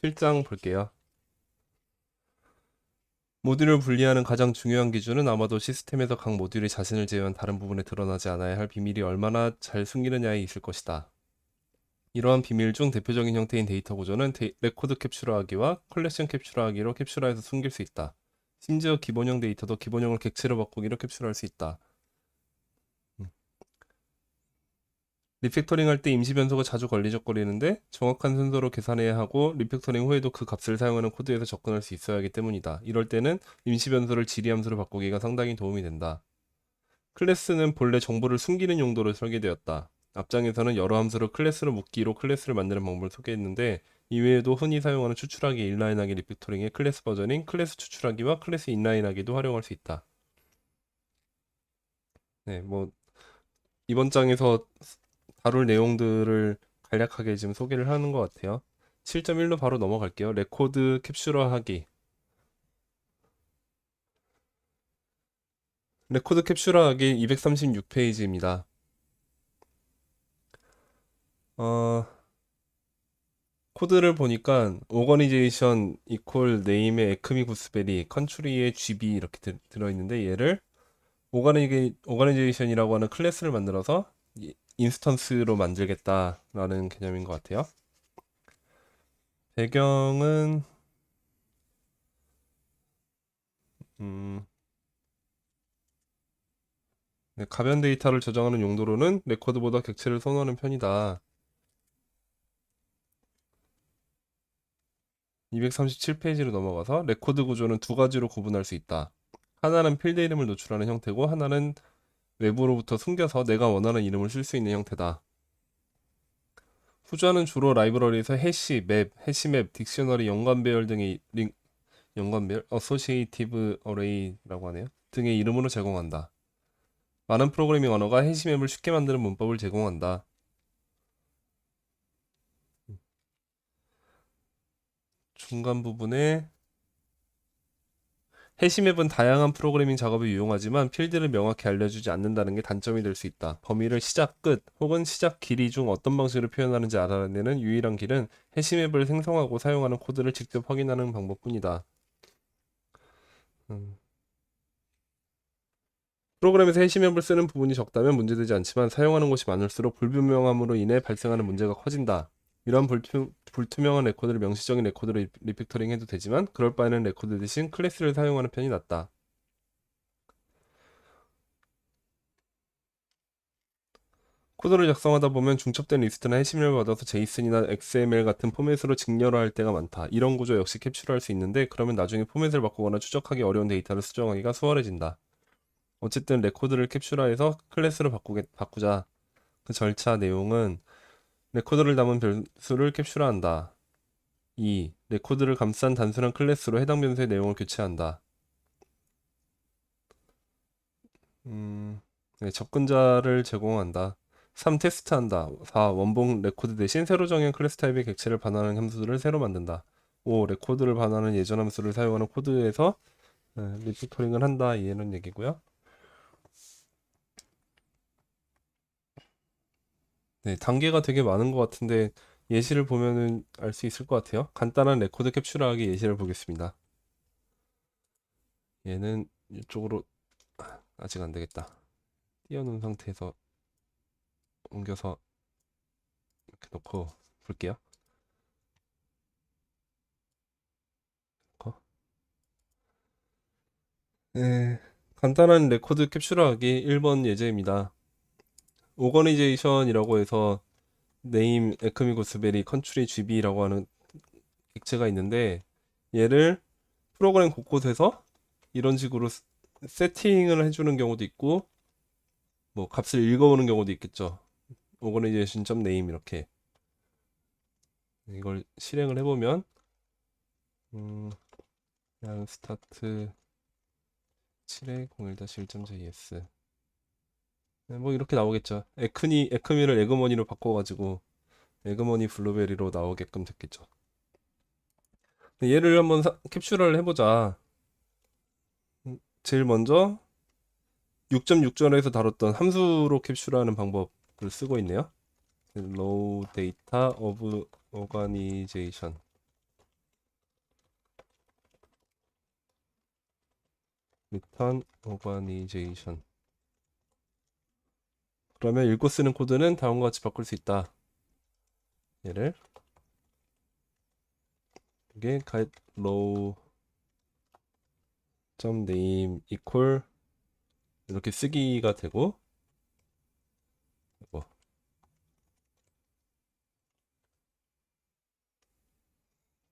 7장 볼게요. 모듈을 분리하는 가장 중요한 기준은 아마도 시스템에서 각 모듈이 자신을 제외한 다른 부분에 드러나지 않아야 할 비밀이 얼마나 잘 숨기느냐에 있을 것이다. 이러한 비밀 중 대표적인 형태인 데이터 구조는 레코드 캡처하기와 컬렉션 캡처하기로 캡처해서 숨길 수 있다. 심지어 기본형 데이터도 기본형을 객체로 바꾸기로 캡처할 수 있다. 리팩토링 할 때 임시 변수가 자주 걸리적거리는데 정확한 순서로 계산해야 하고 리팩토링 후에도 그 값을 사용하는 코드에서 접근할 수 있어야 하기 때문이다. 이럴 때는 임시 변수를 지리함수로 바꾸기가 상당히 도움이 된다. 클래스는 본래 정보를 숨기는 용도로 설계되었다. 앞장에서는 여러 함수를 클래스로 묶기로 클래스를 만드는 방법을 소개했는데 이외에도 흔히 사용하는 추출하기, 인라인하기 리팩토링의 클래스 버전인 클래스 추출하기와 클래스 인라인하기도 활용할 수 있다. 네, 뭐 이번 장에서 다룰 내용들을 간략하게 지금 소개를 하는 것 같아요. 7.1로 바로 넘어갈게요. 레코드 캡슐화하기. 레코드 캡슐화하기 236페이지입니다. 코드를 보니까 오거니제이션 이퀄 네임의 에크미 구스베리 컨트리의 GB 이렇게 들어있는데 얘를 오거니제이션이라고 하는 클래스를 만들어서 인스턴스로 만들겠다라는 개념인 것 같아요. 배경은 네, 가변 데이터를 저장하는 용도로는 레코드보다 객체를 선호하는 편이다. 237페이지로 넘어가서 레코드 구조는 두 가지로 구분할 수 있다. 하나는 필드 이름을 노출하는 형태고 하나는 외부로부터 숨겨서 내가 원하는 이름을 쓸 수 있는 형태다. 후자는 주로 라이브러리에서 해시, 맵, 해시맵, 딕셔너리, 연관배열 등의 연관배열, 어소시에이티브 어레이라고 하네요. 등의 이름으로 제공한다. 많은 프로그래밍 언어가 해시맵을 쉽게 만드는 문법을 제공한다. 중간 부분에 해시맵은 다양한 프로그래밍 작업에 유용하지만 필드를 명확히 알려주지 않는다는 게 단점이 될 수 있다. 범위를 시작, 끝 혹은 시작 길이 중 어떤 방식으로 표현하는지 알아내는 유일한 길은 해시맵을 생성하고 사용하는 코드를 직접 확인하는 방법뿐이다. 프로그램에서 해시맵을 쓰는 부분이 적다면 문제되지 않지만 사용하는 곳이 많을수록 불분명함으로 인해 발생하는 문제가 커진다. 이러한 불투명한 레코드를 명시적인 레코드로 리팩토링 해도 되지만 그럴 바에는 레코드 대신 클래스를 사용하는 편이 낫다. 코드를 작성하다 보면 중첩된 리스트나 해시맵을 받아서 제이슨이나 XML 같은 포맷으로 직렬화할 때가 많다. 이런 구조 역시 캡처할 수 있는데 그러면 나중에 포맷을 바꾸거나 추적하기 어려운 데이터를 수정하기가 수월해진다. 어쨌든 레코드를 캡슐화해서 클래스로 바꾸자. 그 절차 내용은 레코드를 담은 변수를 캡슐화한다. 2. 레코드를 감싼 단순한 클래스로 해당 변수의 내용을 교체한다. 네, 접근자를 제공한다. 3. 테스트한다. 4. 원본 레코드 대신 새로 정한 클래스 타입의 객체를 반환하는 함수들을 새로 만든다. 5. 레코드를 반환하는 예전 함수를 사용하는 코드에서 리팩토링을 한다. 이해는 얘기고요. 네, 단계가 되게 많은 것 같은데 예시를 보면은 알 수 있을 것 같아요. 간단한 레코드 캡슐하기 예시를 보겠습니다. 얘는 이쪽으로 아직 안 되겠다. 띄워놓은 상태에서 옮겨서 이렇게 놓고 볼게요. 네, 간단한 레코드 캡슐하기 1번 예제입니다. 오거니제이션이라고 해서 네임 에크미 고스베리 컨트리 GB라고 하는 객체가 있는데 얘를 프로그램 곳곳에서 이런 식으로 세팅을 해주는 경우도 있고 뭐 값을 읽어오는 경우도 있겠죠. organization.name 이렇게 이걸 실행을 해보면 그냥 스타트 7-01-1.js 뭐 이렇게 나오겠죠. 에크미를 에그머니로 바꿔가지고 에그머니 블루베리로 나오게끔 됐겠죠. 얘를 한번 캡슐을 해보자. 제일 먼저 6.6절에서 다뤘던 함수로 캡슐하는 방법을 쓰고 있네요. raw data of organization return organization. 그러면 읽고 쓰는 코드는 다음과 같이 바꿀 수 있다. 얘를 이게 get row name equal 이렇게 쓰기가 되고 뭐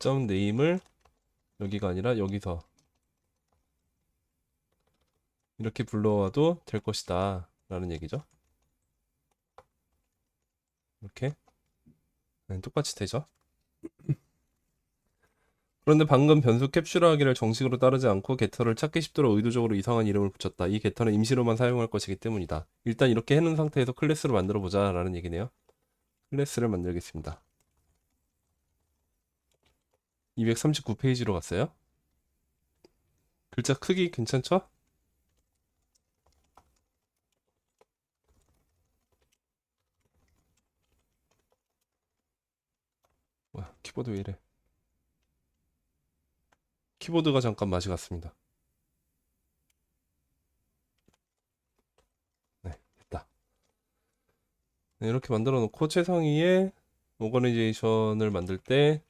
name을 여기가 아니라 여기서 이렇게 불러와도 될 것이다 라는 얘기죠. 이렇게 똑같이 되죠. 그런데 방금 변수 캡슐하기를 정식으로 따르지 않고 게터를 찾기 쉽도록 의도적으로 이상한 이름을 붙였다. 이 게터는 임시로만 사용할 것이기 때문이다. 일단 이렇게 해놓은 상태에서 클래스를 만들어 보자 라는 얘기네요. 클래스를 만들겠습니다. 239페이지로 갔어요. 글자 크기 괜찮죠? 뭐야, 키보드 왜 이래? 키보드가 잠깐 맛이 갔습니다. 네, 됐다. 네, 이렇게 만들어 놓고 최상위에 오거니제이션을 만들 때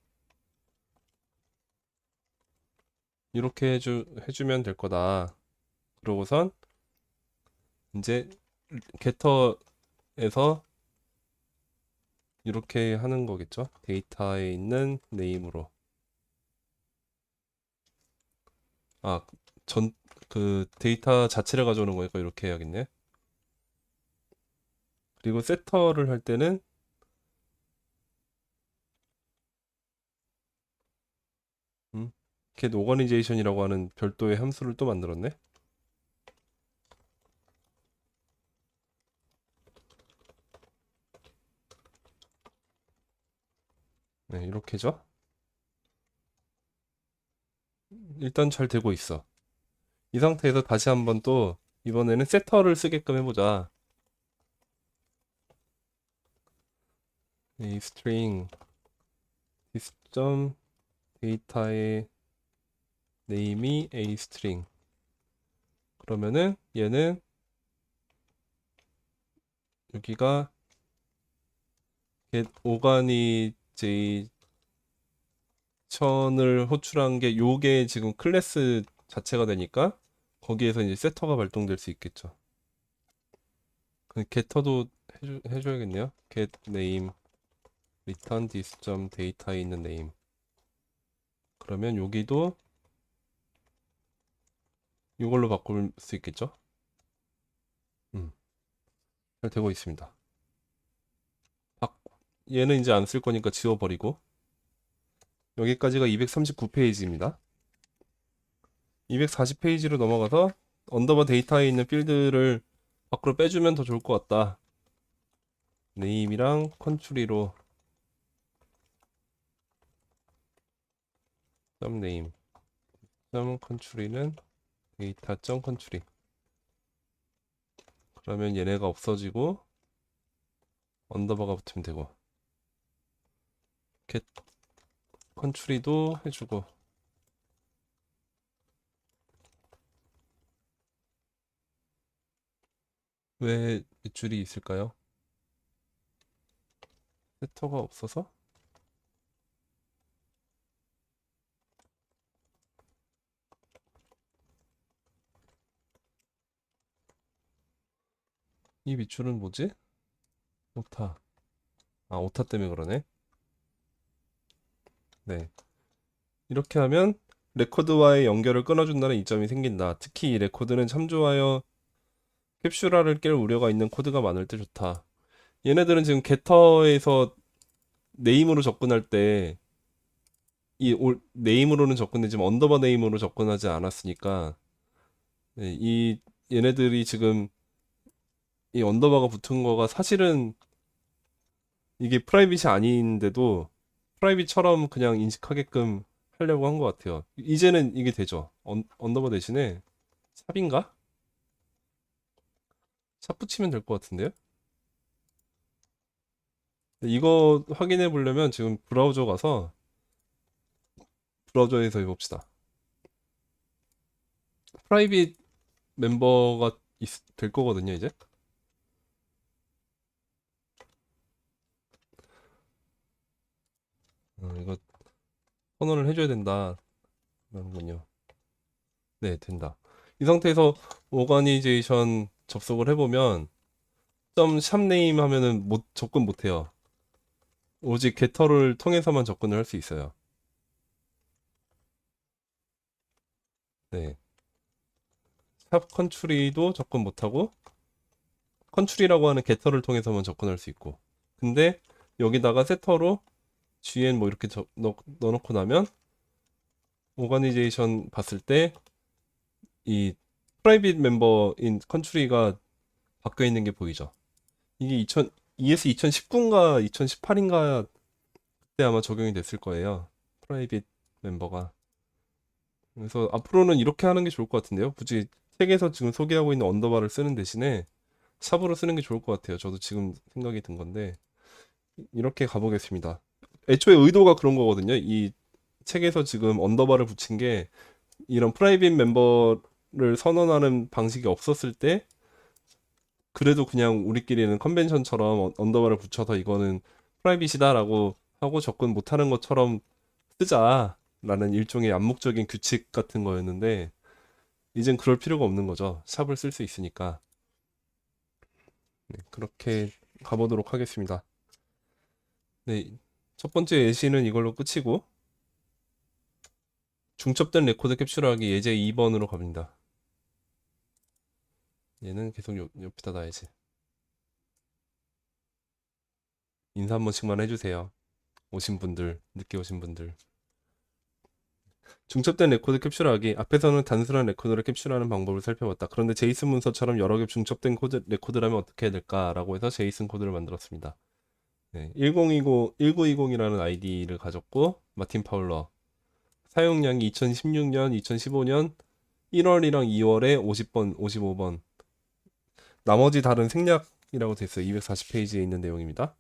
이렇게 해주면 될 거다. 그러고선 이제 게터에서 이렇게 하는 거겠죠. 데이터에 있는 네임으로. 그 데이터 자체를 가져오는 거니까 이렇게 해야겠네. 그리고 세터를 할 때는 get organization이라고 하는 별도의 함수를 또 만들었네. 네, 이렇게죠. 일단 잘 되고 있어. 이 상태에서 다시 한번 또 이번에는 세터를 쓰게끔 해보자. 이 string system 데이터의 name이 a string. 그러면은 얘는 여기가 get organization을 호출한 게 요게 지금 클래스 자체가 되니까 거기에서 이제 세터가 발동될 수 있겠죠. 그 get터도 해줘야겠네요. get name return this.data에 있는 name. 그러면 여기도 이걸로 바꿀 수 있겠죠? 잘 되고 있습니다. 얘는 이제 안 쓸 거니까 지워버리고 여기까지가 239페이지입니다. 240페이지로 넘어가서 언더바 데이터에 있는 필드를 밖으로 빼주면 더 좋을 것 같다. 네임이랑 컨트리로 썸네임 컨트리는 데이터 컨트리. 그러면 얘네가 없어지고 언더바가 붙으면 되고 get 컨트리도 해주고 왜 밑줄이 있을까요? 세터가 없어서? 이 밑줄은 뭐지? 오타. 오타 때문에 그러네. 네. 이렇게 하면 레코드와의 연결을 끊어준다는 이점이 생긴다. 특히 이 레코드는 참조하여 캡슐화를 깰 우려가 있는 코드가 많을 때 좋다. 얘네들은 지금 게터에서 네임으로 접근할 때 이 네임으로는 접근되지만 언더바 네임으로 접근하지 않았으니까 네, 얘네들이 지금 이 언더바가 붙은 거가 사실은 이게 프라이빗이 아닌데도 프라이빗처럼 그냥 인식하게끔 하려고 한 것 같아요. 이제는 이게 되죠. 언더바 대신에 샵인가? 샵 붙이면 될 것 같은데요? 이거 확인해 보려면 지금 브라우저 가서 브라우저에서 해봅시다. 프라이빗 멤버가 될 거거든요, 이제. 이거 선언을 해줘야 된다. 라는군요. 네, 된다. 이 상태에서 오가니제이션 접속을 해보면 점 샵네임 하면은 접근 못해요. 오직 게터를 통해서만 접근을 할 수 있어요. 네. 샵 컨트리도 접근 못하고 컨트리라고 하는 게터를 통해서만 접근할 수 있고 근데 여기다가 세터로 gn 뭐 이렇게 넣어놓고 나면 오가니제이션 봤을 때 이 프라이빗 멤버인 컨트리가 바뀌어 있는 게 보이죠. 이게 ES 2019인가 2018인가 그때 아마 적용이 됐을 거예요. 프라이빗 멤버가. 그래서 앞으로는 이렇게 하는 게 좋을 것 같은데요. 굳이 책에서 지금 소개하고 있는 언더바를 쓰는 대신에 샵으로 쓰는 게 좋을 것 같아요. 저도 지금 생각이 든 건데 이렇게 가보겠습니다. 애초에 의도가 그런 거거든요. 이 책에서 지금 언더바를 붙인 게 이런 프라이빗 멤버를 선언하는 방식이 없었을 때 그래도 그냥 우리끼리는 컨벤션처럼 언더바를 붙여서 이거는 프라이빗이다라고 하고 접근 못하는 것처럼 쓰자라는 일종의 암묵적인 규칙 같은 거였는데 이젠 그럴 필요가 없는 거죠. 샵을 쓸 수 있으니까. 네, 그렇게 가보도록 하겠습니다. 네, 첫 번째 예시는 이걸로 끝이고 중첩된 레코드 캡처하기 예제 2번으로 갑니다. 얘는 계속 옆에다 놔야지. 인사 한 번씩만 해주세요. 오신 분들, 늦게 오신 분들. 중첩된 레코드 캡처하기. 앞에서는 단순한 레코드를 캡처하는 방법을 살펴봤다. 그런데 제이슨 문서처럼 여러 개 중첩된 레코드라면 어떻게 해야 될까라고 해서 제이슨 코드를 만들었습니다. 네, 1920이라는 아이디를 가졌고 마틴 파울러. 사용량이 2016년, 2015년 1월이랑 2월에 50번, 55번. 나머지 다른 생략이라고 돼 있어요. 240페이지에 있는 내용입니다.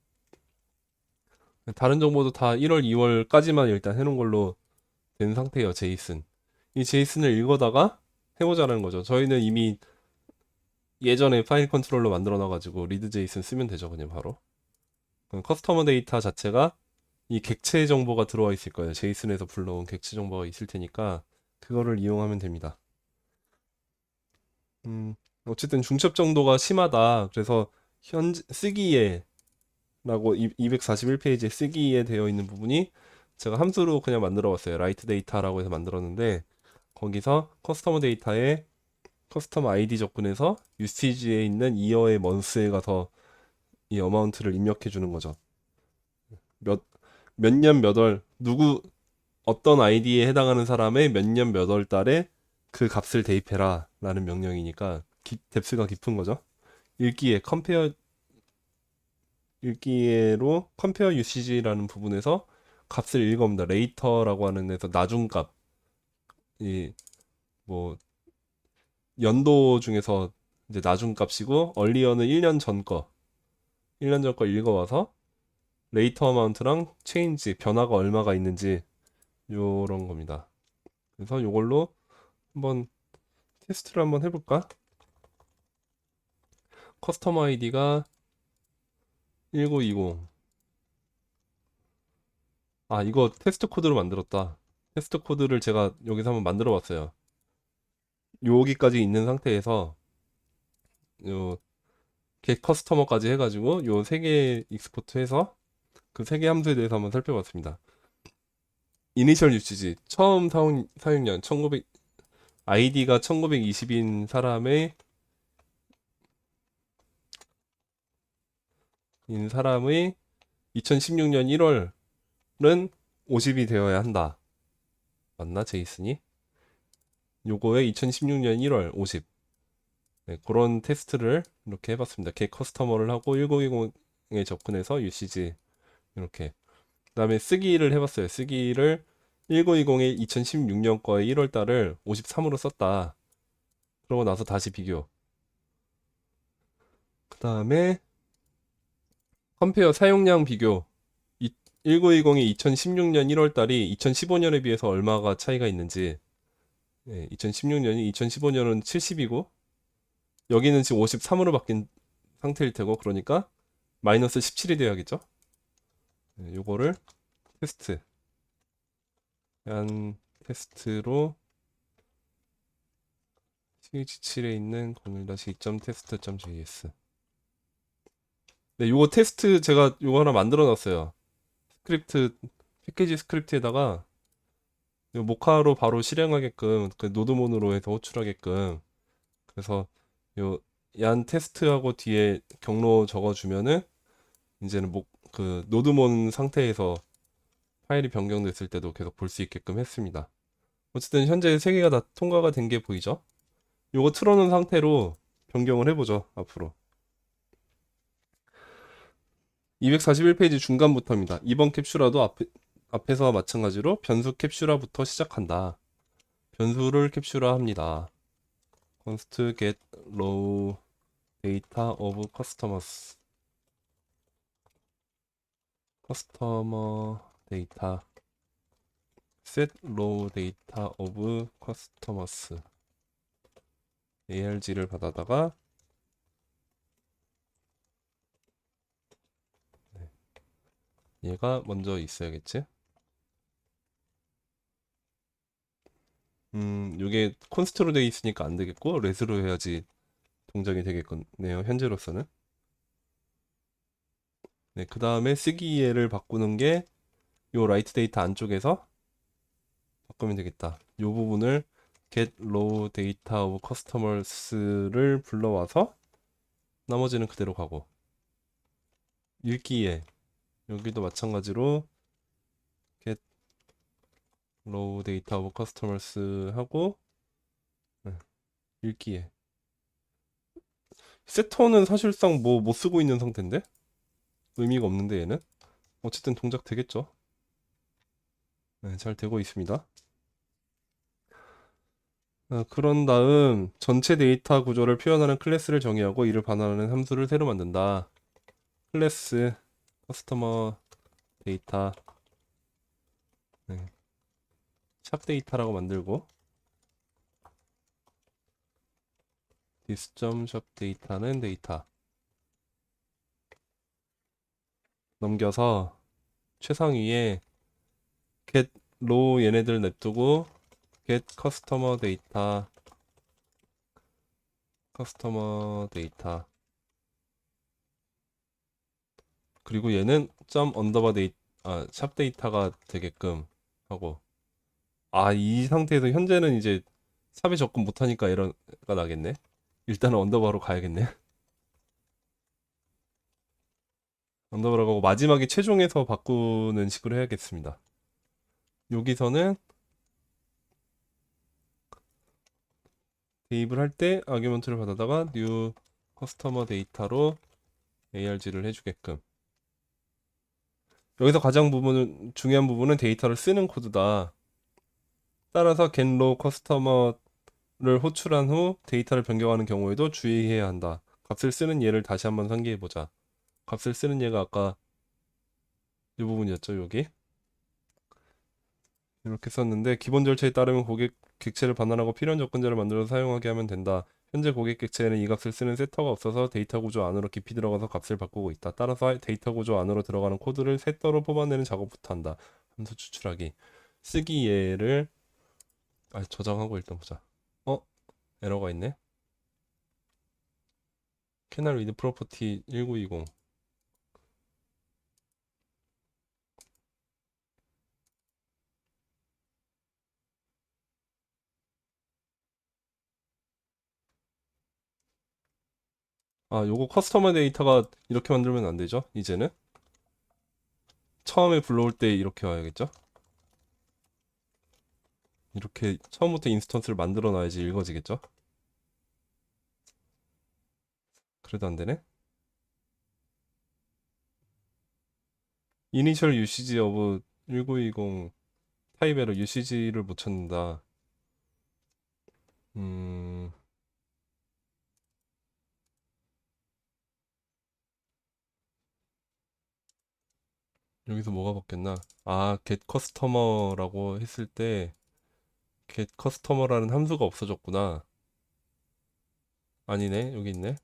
다른 정보도 다 1월, 2월까지만 일단 해놓은 걸로 된 상태예요. 제이슨. 이 제이슨을 읽어다가 해보자는 거죠. 저희는 이미 예전에 파일 컨트롤러 만들어 놔가지고 리드 제이슨 쓰면 되죠. 그냥 바로. 커스터머 데이터 자체가 이 객체 정보가 들어와 있을 거예요. 제이슨에서 불러온 객체 정보가 있을 테니까 그거를 이용하면 됩니다. 어쨌든 중첩 정도가 심하다. 그래서 쓰기에 라고 241페이지에 쓰기에 되어 있는 부분이 제가 함수로 그냥 만들어 봤어요. 라이트 데이터라고 해서 만들었는데 거기서 커스터머 데이터에 커스텀 아이디 접근해서 유시지에 있는 이어의 먼스에 가서 이 어마운트를 입력해 주는 거죠. 몇 년 몇 월 어떤 아이디에 해당하는 사람의 몇 년 몇 월 달에 그 값을 대입해라 라는 명령이니까 뎁스가 깊은 거죠. 읽기에로 컴페어 유시지라는 부분에서 값을 읽어봅니다. 레이터라고 하는 데서 나중값 뭐 연도 중에서 이제 나중값이고 얼리어는 1년 전 거 1년 전 거 읽어와서 레이터 어마운트랑 체인지 변화가 얼마가 있는지 요런 겁니다. 그래서 요걸로 한번 테스트를 한번 해볼까? 커스터머 아이디가 1920. 아, 이거 테스트 코드로 만들었다. 테스트 코드를 제가 여기서 한번 만들어 봤어요. 여기까지 있는 상태에서 요 get 커스터머까지 해가지고 요 세 개 익스포트 해서 그 세 개 함수에 대해서 한번 살펴봤습니다. 이니셜 유치지 처음 사용년 1900 아이디가 1920인 사람의 2016년 1월은 50이 되어야 한다. 맞나 제이슨이? 요거에 2016년 1월 50. 네, 그런 테스트를 이렇게 해봤습니다. get 커스터머를 하고 1920에 접근해서 유시지 이렇게. 그 다음에 쓰기를 해봤어요. 쓰기를 1920의 2016년 거의 1월 달을 53으로 썼다. 그러고 나서 다시 비교. 그 다음에 컴페어 사용량 비교. 1920이 2016년 1월 달이 2015년에 비해서 얼마가 차이가 있는지. 2016년이 2015년은 70이고 여기는 지금 53으로 바뀐 상태일 테고, 그러니까 마이너스 17이 돼야겠죠? 네, 요거를 테스트, 한 테스트로 ch7에 있는 01-2.test.js. 네, 요거 테스트 제가 요거 하나 만들어 놨어요. 스크립트, 패키지 스크립트에다가 요 모카로 바로 실행하게끔, 그 노드몬으로 해서 호출하게끔. 그래서 요 얀 테스트하고 뒤에 경로 적어주면은 이제는 그 노드몬 상태에서 파일이 변경됐을 때도 계속 볼 수 있게끔 했습니다. 어쨌든 현재 세 개가 다 통과가 된 게 보이죠? 요거 틀어놓은 상태로 변경을 해보죠, 앞으로. 241페이지 중간부터입니다. 이번 캡슐화도 앞에서와 마찬가지로 변수 캡슐화부터 시작한다. 변수를 캡슐화합니다. const get raw data of customers. customer data set raw data of customers. arg를 받아다가 얘가 먼저 있어야겠지? 요게 콘스트로 되어 있으니까 안 되겠고 렛으로 해야지 동작이 되겠네요. 현재로서는. 네, 그 다음에 쓰기예를 바꾸는 게 요 라이트 데이터 안쪽에서 바꾸면 되겠다. 요 부분을 get raw data of customers를 불러와서 나머지는 그대로 가고, 읽기예 여기도 마찬가지로 get raw data of customers 하고, 네, 읽기예 세터는 사실상 뭐 못 쓰고 있는 상태인데 의미가 없는데 얘는 어쨌든 동작 되겠죠. 네, 잘 되고 있습니다. 그런 다음 전체 데이터 구조를 표현하는 클래스를 정의하고 이를 반환하는 함수를 새로 만든다. 클래스 커스터머 데이터, 네, 샵 데이터라고 만들고 this.shop 데이터는 데이터 넘겨서 최상위에 get raw 얘네들 냅두고 get customer 데이터 그리고 얘는 점 언더바 데이터 샵 데이터가 되게끔 하고, 이 상태에서 현재는 이제 샵에 접근 못하니까 에러가 나겠네. 일단은 언더바로 가야겠네. 언더바로 가고 마지막에 최종에서 바꾸는 식으로 해야겠습니다. 여기서는 대입을 할 때 아규먼트를 받아다가 new 커스터머 데이터로 arg를 해주게끔. 여기서 가장 중요한 부분은 데이터를 쓰는 코드다. 따라서 get raw customer를 호출한 후 데이터를 변경하는 경우에도 주의해야 한다. 값을 쓰는 예를 다시 한번 상기해 보자. 값을 쓰는 예가 아까 이 부분이었죠, 여기. 이렇게 썼는데 기본 절차에 따르면 고객 객체를 반환하고 필요한 조건자를 만들어서 사용하게 하면 된다. 현재 고객 객체에는 이 값을 쓰는 세터가 없어서 데이터 구조 안으로 깊이 들어가서 값을 바꾸고 있다. 따라서 데이터 구조 안으로 들어가는 코드를 세터로 뽑아내는 작업부터 한다. 함수 추출하기. 쓰기 예를 저장하고 일단 보자. 에러가 있네. 캐널 위드 프로퍼티 1920. 요거 커스터머 데이터가 이렇게 만들면 안 되죠? 이제는 처음에 불러올 때 이렇게 와야겠죠? 이렇게 처음부터 인스턴스를 만들어 놔야지 읽어지겠죠? 그래도 안 되네. 이니셜 유시지 오브 1920 타입에러 유시지를 못 찾는다. 음, 여기서 뭐가 바뀌었나? get customer라고 했을 때 get customer라는 함수가 없어졌구나. 아니네. 여기 있네.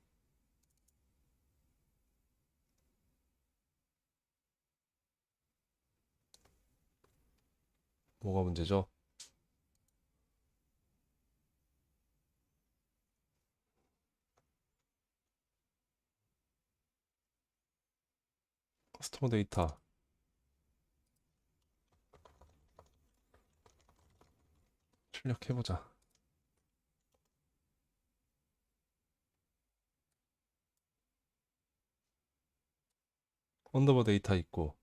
뭐가 문제죠? 커스터머 데이터 출력해보자. 언더버 데이터 있고.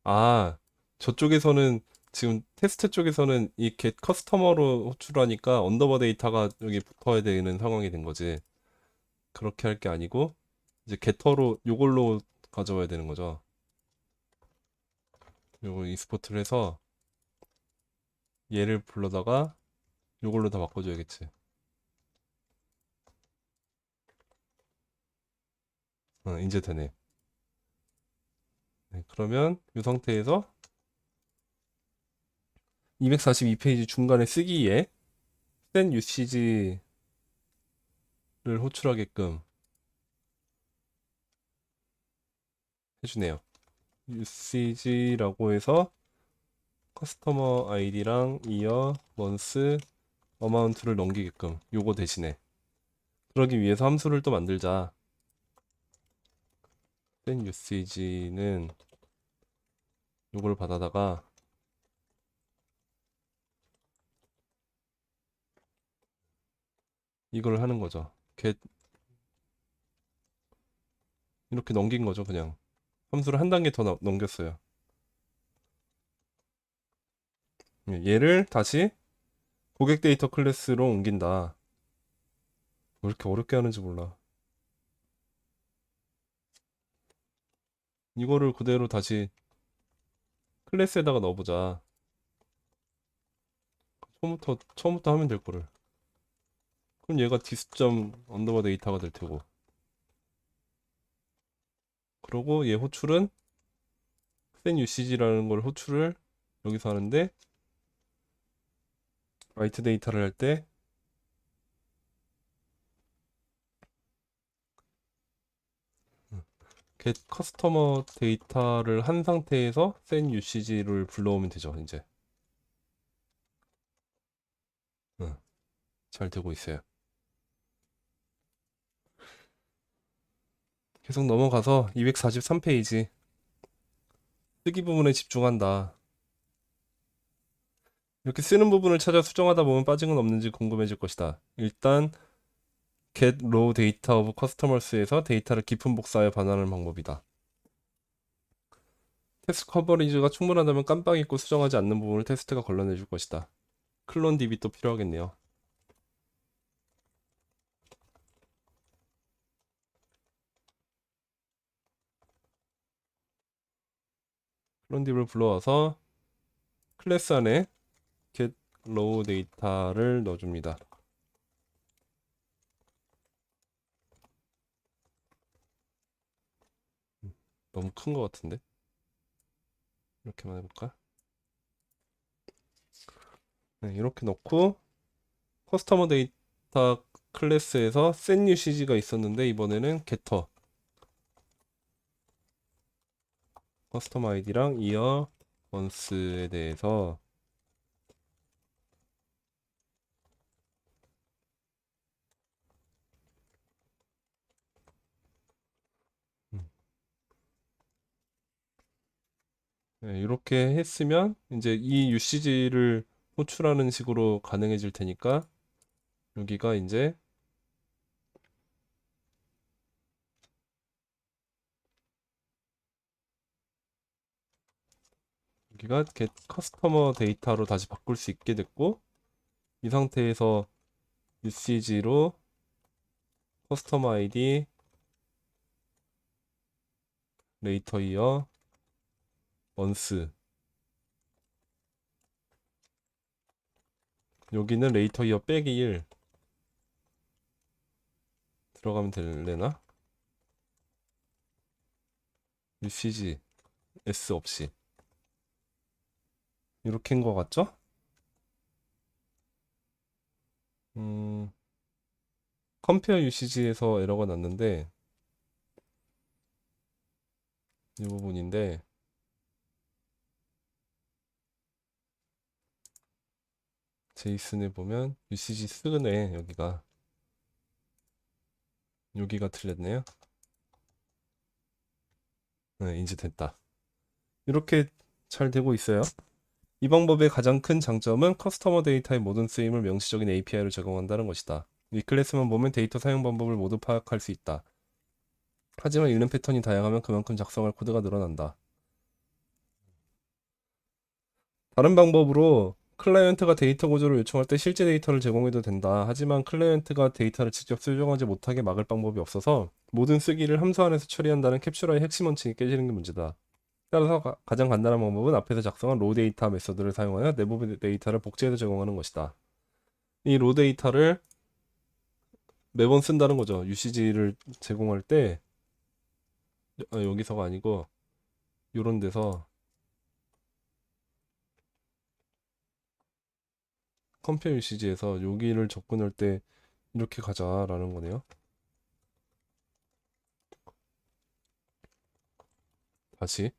아, 저쪽에서는 지금 테스트 쪽에서는 이 get 커스터머로 호출하니까 언더버 데이터가 여기 붙어야 되는 상황이 된 거지. 그렇게 할 게 아니고 이제 게터로 요걸로 가져와야 되는 거죠. 요걸 익스포트를 해서 얘를 불러다가 요걸로 다 바꿔줘야겠지. 이제 되네. 네, 그러면 이 상태에서 242페이지 중간에 쓰기에 센 유시지를 호출하게끔 해주네요. 유시지라고 해서 커스터머 아이디랑 이어 먼스 어마운트를 넘기게끔 요거 대신에 그러기 위해서 함수를 또 만들자. 센 유시지는 요걸 받아다가 이걸 하는 거죠. get 이렇게 넘긴 거죠, 그냥. 함수를 한 단계 더 넘겼어요. 얘를 다시 고객 데이터 클래스로 옮긴다. 왜 이렇게 어렵게 하는지 몰라. 이거를 그대로 다시 클래스에다가 넣어보자. 처음부터 하면 될 거를. 그럼 얘가 디스점 언더바 데이터가 될 테고. 그러고 얘 호출은 센 UCG라는 걸 호출을 여기서 하는데 라이트 데이터를 할 때 get 커스터머 데이터를 한 상태에서 센 UCG를 불러오면 되죠, 이제. 응, 잘 되고 있어요. 계속 넘어가서 243페이지 쓰기 부분에 집중한다. 이렇게 쓰는 부분을 찾아 수정하다 보면 빠진 건 없는지 궁금해질 것이다. 일단 get raw data of customers에서 데이터를 깊은 복사하여 반환하는 방법이다. 테스트 커버리지가 충분하다면 깜빡 잊고 수정하지 않는 부분을 테스트가 걸러내줄 것이다. 클론 DB 또 필요하겠네요. 클론 DB를 불러와서 클래스 안에 get raw data를 넣어줍니다. 너무 큰 것 같은데? 이렇게만 해볼까? 네, 이렇게 넣고 커스터머 데이터 클래스에서 set usage가 있었는데 이번에는 getter 커스터머 아이디랑 이어 once에 대해서 음, 네, 이렇게 했으면 이제 이 UCG를 호출하는 식으로 가능해질 테니까 여기가 이제 여기가 get 커스터머 데이터로 다시 바꿀 수 있게 됐고 이 상태에서 UCG로 커스터머 아이디 레이터 이어 once 여기는 레이터 이어 빼기 1 들어가면 될래나? UCG S 없이 이렇게인 것 같죠? 음, 컴페어 유시지에서 에러가 났는데 이 부분인데 제이슨에 보면 유시지 쓰네. 여기가 틀렸네요. 네, 이제 됐다. 이렇게 잘 되고 있어요. 이 방법의 가장 큰 장점은 커스터머 데이터의 모든 쓰임을 명시적인 API로 제공한다는 것이다. 이 클래스만 보면 데이터 사용 방법을 모두 파악할 수 있다. 하지만 읽는 패턴이 다양하면 그만큼 작성할 코드가 늘어난다. 다른 방법으로 클라이언트가 데이터 구조를 요청할 때 실제 데이터를 제공해도 된다. 하지만 클라이언트가 데이터를 직접 수정하지 못하게 막을 방법이 없어서 모든 쓰기를 함수 안에서 처리한다는 캡슐화의 핵심 원칙이 깨지는 게 문제다. 따라서 가장 간단한 방법은 앞에서 작성한 로 데이터 메서드를 사용하여 내부 데이터를 복제해서 제공하는 것이다. 이 로 데이터를 매번 쓴다는 거죠. UCG를 제공할 때 여기서가 아니고 이런 데서 컴페어 UCG에서 여기를 접근할 때 이렇게 가자라는 거네요. 다시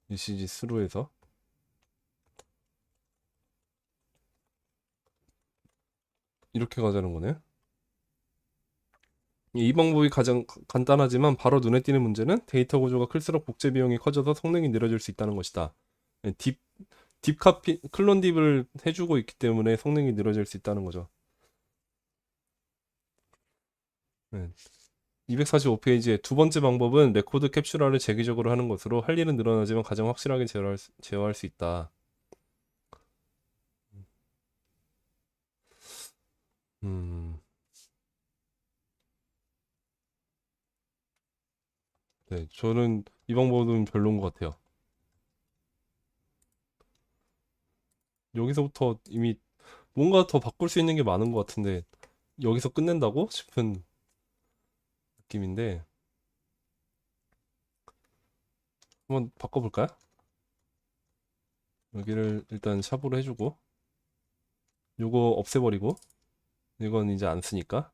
UCG 스루에서 이렇게 가자는 거네. 이 방법이 가장 간단하지만 바로 눈에 띄는 문제는 데이터 구조가 클수록 복제 비용이 커져서 성능이 느려질 수 있다는 것이다. 네, 딥카피 클론 딥을 해주고 있기 때문에 성능이 느려질 수 있다는 거죠. 네. 245페이지의 두 번째 방법은 레코드 캡슐화를 재기적으로 하는 것으로 할 일은 늘어나지만 가장 확실하게 제어할 수 있다. 음, 네, 저는 이 방법은 별로인 것 같아요. 여기서부터 이미 뭔가 더 바꿀 수 있는 게 많은 것 같은데 여기서 끝낸다고 싶은 느낌인데 한번 바꿔볼까요? 여기를 일단 샵으로 해주고 요거 없애버리고 이건 이제 안 쓰니까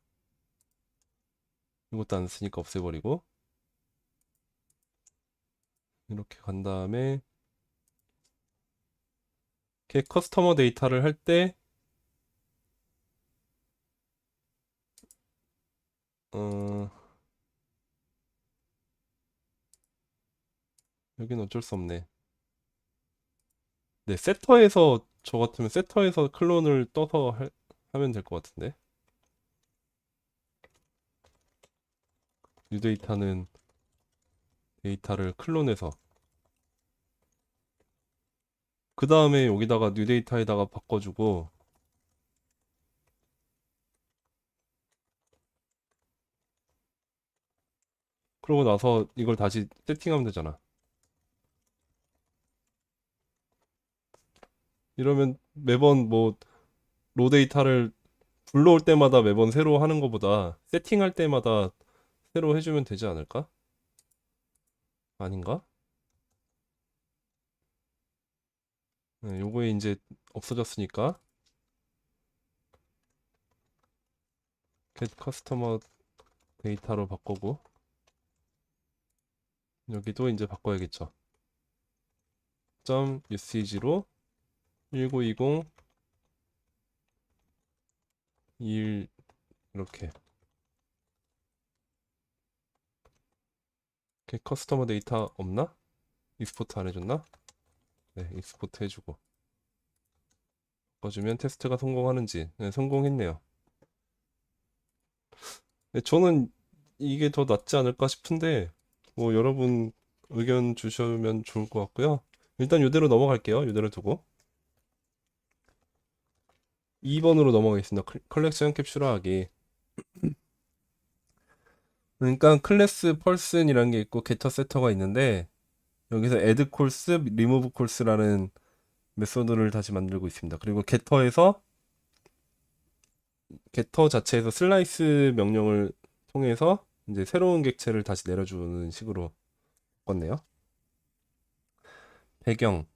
이것도 안 쓰니까 없애버리고 이렇게 간 다음에 이렇게 커스터머 데이터를 할 때 어, 여긴 어쩔 수 없네. 네, 세터에서 저 같으면 세터에서 클론을 떠서 하면 될 것 같은데 뉴 데이터는 데이터를 클론해서 그 다음에 여기다가 뉴 데이터에다가 바꿔주고 그러고 나서 이걸 다시 세팅하면 되잖아. 이러면 매번 뭐 로 데이터를 불러올 때마다 매번 새로 하는 것보다 세팅할 때마다 새로 해주면 되지 않을까? 아닌가? 네, 요거에 이제 없어졌으니까 get customer 데이터로 바꾸고 여기도 이제 바꿔야겠죠. 점 usage로 1920 21 이렇게 get 커스터머 데이터 없나? 익스포트 안 해줬나? 네, 익스포트 해주고 바꿔주면 테스트가 성공하는지 네, 성공했네요. 네, 저는 이게 더 낫지 않을까 싶은데 뭐 여러분 의견 주시면 좋을 것 같고요. 일단 이대로 넘어갈게요. 이대로 두고 2번으로 넘어가겠습니다. 컬렉션 캡슐화하기. 그러니까 클래스 펄슨이라는 게 있고 게터 세터가 있는데 여기서 add 콜스, remove 콜스라는 메소드를 다시 만들고 있습니다. 그리고 게터 자체에서 슬라이스 명령을 통해서 이제 새로운 객체를 다시 내려주는 식으로 바꿨네요. 배경.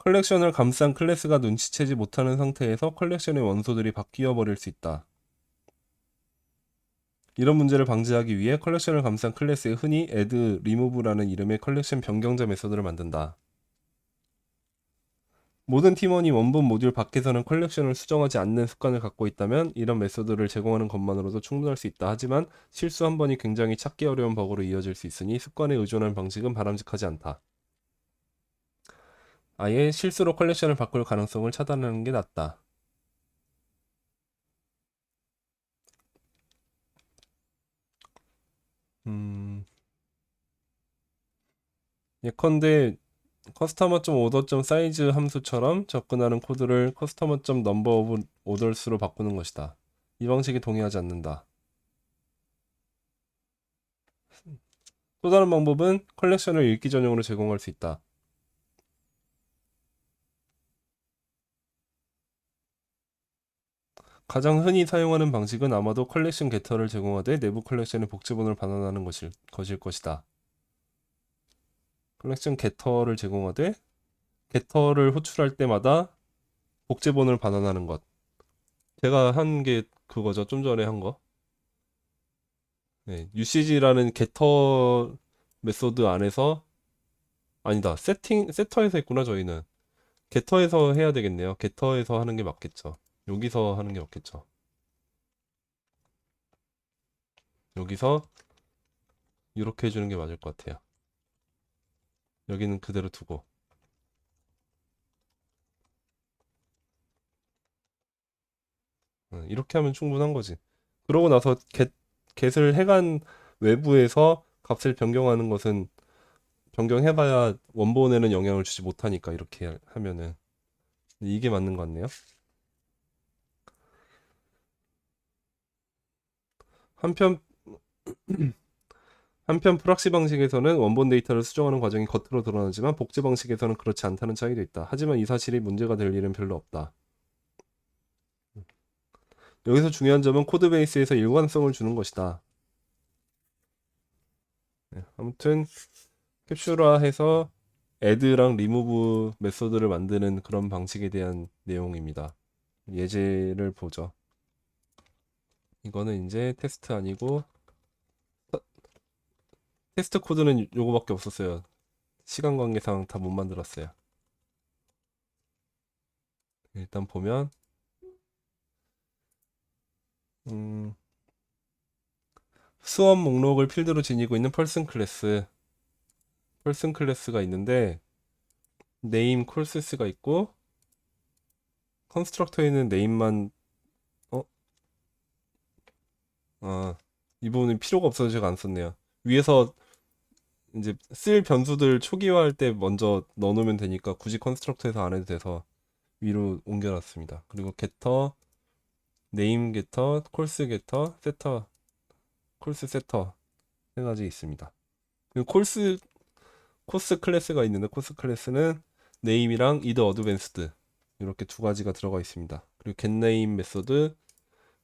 컬렉션을 감싼 클래스가 눈치채지 못하는 상태에서 컬렉션의 원소들이 바뀌어 버릴 수 있다. 이런 문제를 방지하기 위해 컬렉션을 감싼 클래스에 흔히 add, remove라는 이름의 컬렉션 변경자 메소드를 만든다. 모든 팀원이 원본 모듈 밖에서는 컬렉션을 수정하지 않는 습관을 갖고 있다면 이런 메소드를 제공하는 것만으로도 충분할 수 있다. 하지만 실수 한 번이 굉장히 찾기 어려운 버그로 이어질 수 있으니 습관에 의존하는 방식은 바람직하지 않다. 아예 실수로 컬렉션을 바꿀 가능성을 차단하는 게 낫다. 음, 예컨대 customer.order.size 함수처럼 접근하는 코드를 customer.number of orders로 바꾸는 것이다. 이 방식이 동의하지 않는다. 또 다른 방법은 컬렉션을 읽기 전용으로 제공할 수 있다. 가장 흔히 사용하는 방식은 아마도 컬렉션 게터를 제공하되 내부 컬렉션의 복제본을 반환하는 것일 것이다. 컬렉션 게터를 제공하되 게터를 호출할 때마다 복제본을 반환하는 것. 제가 한 게 그거죠. 좀 전에 한 거. 네, UCG라는 게터 메소드 안에서 아니다. 세터에서 했구나, 저희는. 게터에서 해야 되겠네요. 게터에서 하는 게 맞겠죠. 여기서 하는 게 맞겠죠. 여기서 이렇게 해주는 게 맞을 것 같아요. 여기는 그대로 두고. 이렇게 하면 충분한 거지. 그러고 나서 get을 해간 외부에서 값을 변경하는 것은 변경해봐야 원본에는 영향을 주지 못하니까 이렇게 하면은 이게 맞는 것 같네요. 한편 프락시 방식에서는 원본 데이터를 수정하는 과정이 겉으로 드러나지만 복제 방식에서는 그렇지 않다는 차이도 있다. 하지만 이 사실이 문제가 될 일은 별로 없다. 여기서 중요한 점은 코드베이스에서 일관성을 주는 것이다. 네, 아무튼 캡슐화해서 add랑 remove 메소드를 만드는 그런 방식에 대한 내용입니다. 예제를 보죠. 이거는 이제 테스트 아니고 테스트 코드는 요거밖에 없었어요. 시간 관계상 다 못 만들었어요. 일단 보면 음, 수업 목록을 필드로 지니고 있는 펄슨 클래스가 있는데 네임 콜스스가 있고 컨스트럭터에는 네임만 어? 이 부분은 필요가 없어서 제가 안 썼네요. 위에서 이제 쓸 변수들 초기화할 때 먼저 넣어놓으면 되니까 굳이 컨스트럭터에서 안 해도 돼서 위로 옮겨놨습니다. 그리고 게터, 네임 게터, 콜스 게터, 세터, 콜스 세터 세 가지 있습니다. 그리고 코스 클래스가 있는데 코스 클래스는 네임이랑 이더 어드밴스드 이렇게 두 가지가 들어가 있습니다. 그리고 getName 메소드,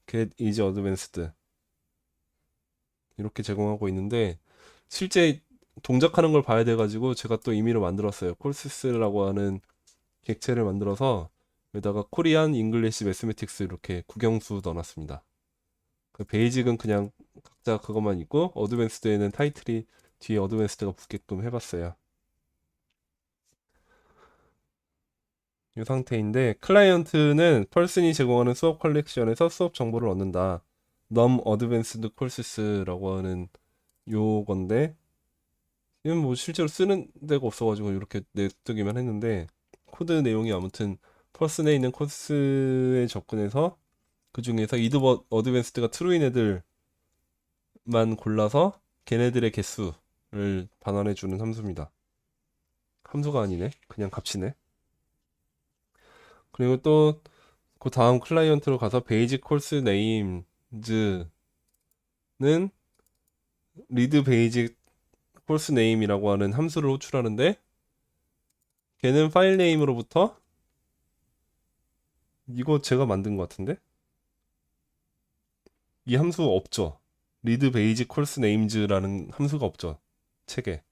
getIsAdvanced 이렇게 제공하고 있는데 실제 동작하는 걸 봐야 돼가지고 제가 또 임의로 만들었어요. 콜스스라고 하는 객체를 만들어서 여기다가 코리안, 잉글리시, 매스매틱스 이렇게 국영수 넣어놨습니다. 그 베이직은 그냥 각자 그것만 있고 어드밴스드에는 타이틀이 뒤에 어드밴스드가 붙게끔 해봤어요. 이 상태인데 클라이언트는 펄슨이 제공하는 수업 컬렉션에서 수업 정보를 얻는다. 넘 어드밴스드 콜스스라고 하는 요건데 이건 뭐 실제로 쓰는 데가 없어가지고 이렇게 냅두기만 했는데 코드 내용이 아무튼 펄슨에 있는 코스에 접근해서 그 중에서 이드 어드밴스드가 트루인 애들만 골라서 걔네들의 개수를 반환해주는 함수입니다. 함수가 아니네. 그냥 값이네. 그리고 또 그 다음 클라이언트로 가서 베이직 콜스 네임즈는 리드 베이직 콜스 네임이라고 하는 함수를 호출하는데 걔는 파일 네임으로부터 이거 제가 만든 것 같은데 이 함수 없죠. 리드 베이직 콜스 네임즈라는 함수가 없죠. 책에.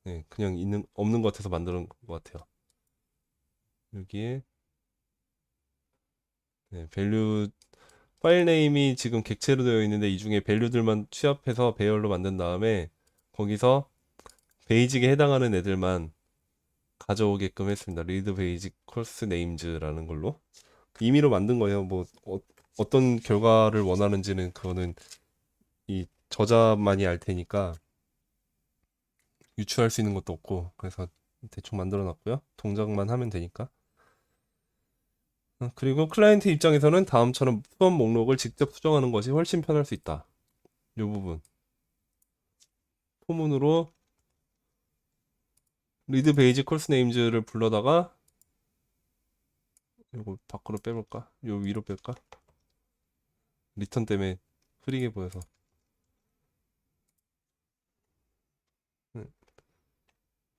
네, 그냥 없는 것 같아서 만드는 것 같아요. 여기에 네, 밸류 파일 네임이 지금 객체로 되어 있는데 이 중에 밸류들만 취합해서 배열로 만든 다음에 거기서 베이직에 해당하는 애들만 가져오게끔 했습니다. read basic course names라는 걸로 임의로 만든 거예요. 뭐 어떤 결과를 원하는지는 그거는 이 저자만이 알 테니까 유추할 수 있는 것도 없고 그래서 대충 만들어 놨고요. 동작만 하면 되니까. 그리고 클라이언트 입장에서는 다음처럼 수업 목록을 직접 수정하는 것이 훨씬 편할 수 있다. 이 부분 포문으로 리드 베이직 콜스 네임즈를 불러다가 이거 밖으로 빼볼까? 요 위로 뺄까? 리턴 때문에 흐리게 보여서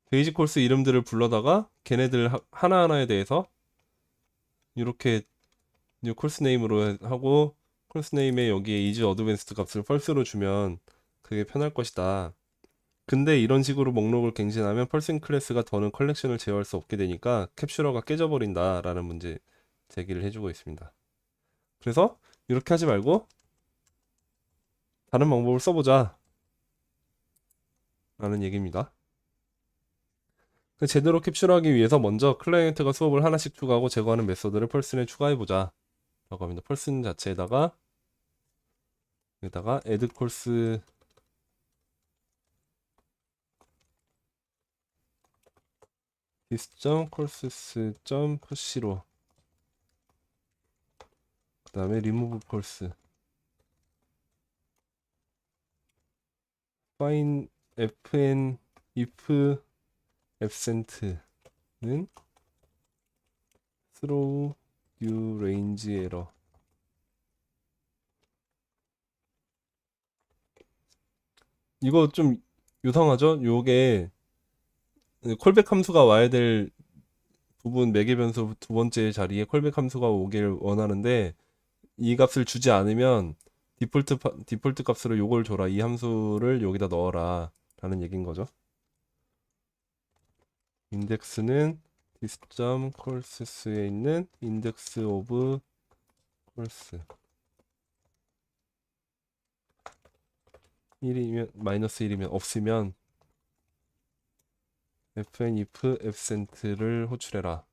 베이직 콜스 이름들을 불러다가 걔네들 하나하나에 대해서 이렇게 뉴 콜스 네임으로 하고 콜스 네임에 여기에 이즈 어드밴스드 값을 펄스로 주면 그게 편할 것이다. 근데 이런 식으로 목록을 갱신하면 펄싱 클래스가 더는 컬렉션을 제어할 수 없게 되니까 캡슐러가 깨져버린다 라는 문제 제기를 해주고 있습니다. 그래서 이렇게 하지 말고 다른 방법을 써보자 라는 얘기입니다. 제대로 캡슐하기 위해서 먼저 클라이언트가 수업을 하나씩 추가하고 제거하는 메소드를 펄슨에 추가해보자 라고 합니다. 펄슨 자체에다가 여기다가 add course this.courses.push로 그 다음에 remove course find fn if absent는 throw new range error 이거 좀 요상하죠? 요게 콜백 함수가 와야 될 부분 매개 변수 두 번째 자리에 콜백 함수가 오길 원하는데 이 값을 주지 않으면 디폴트 값으로 요걸 줘라. 이 함수를 여기다 넣어라. 라는 얘기인 거죠. 인덱스는 this.course에 있는 index of course 1이면 마이너스 1이면 없으면 fn if absent를 호출해라.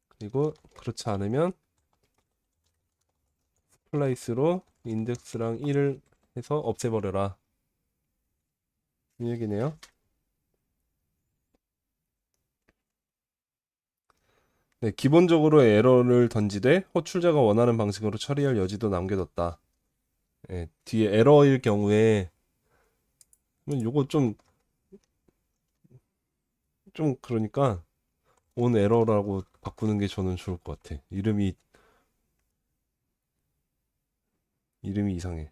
그리고 그렇지 않으면 스플라이스로 인덱스랑 1을 해서 없애버려라. 이 얘기네요. 네, 기본적으로 에러를 던지되 호출자가 원하는 방식으로 처리할 여지도 남겨뒀다. 네, 뒤에 에러일 경우에 요거 좀 그러니까 온 에러라고 바꾸는 게 저는 좋을 것 같아. 이름이 이상해.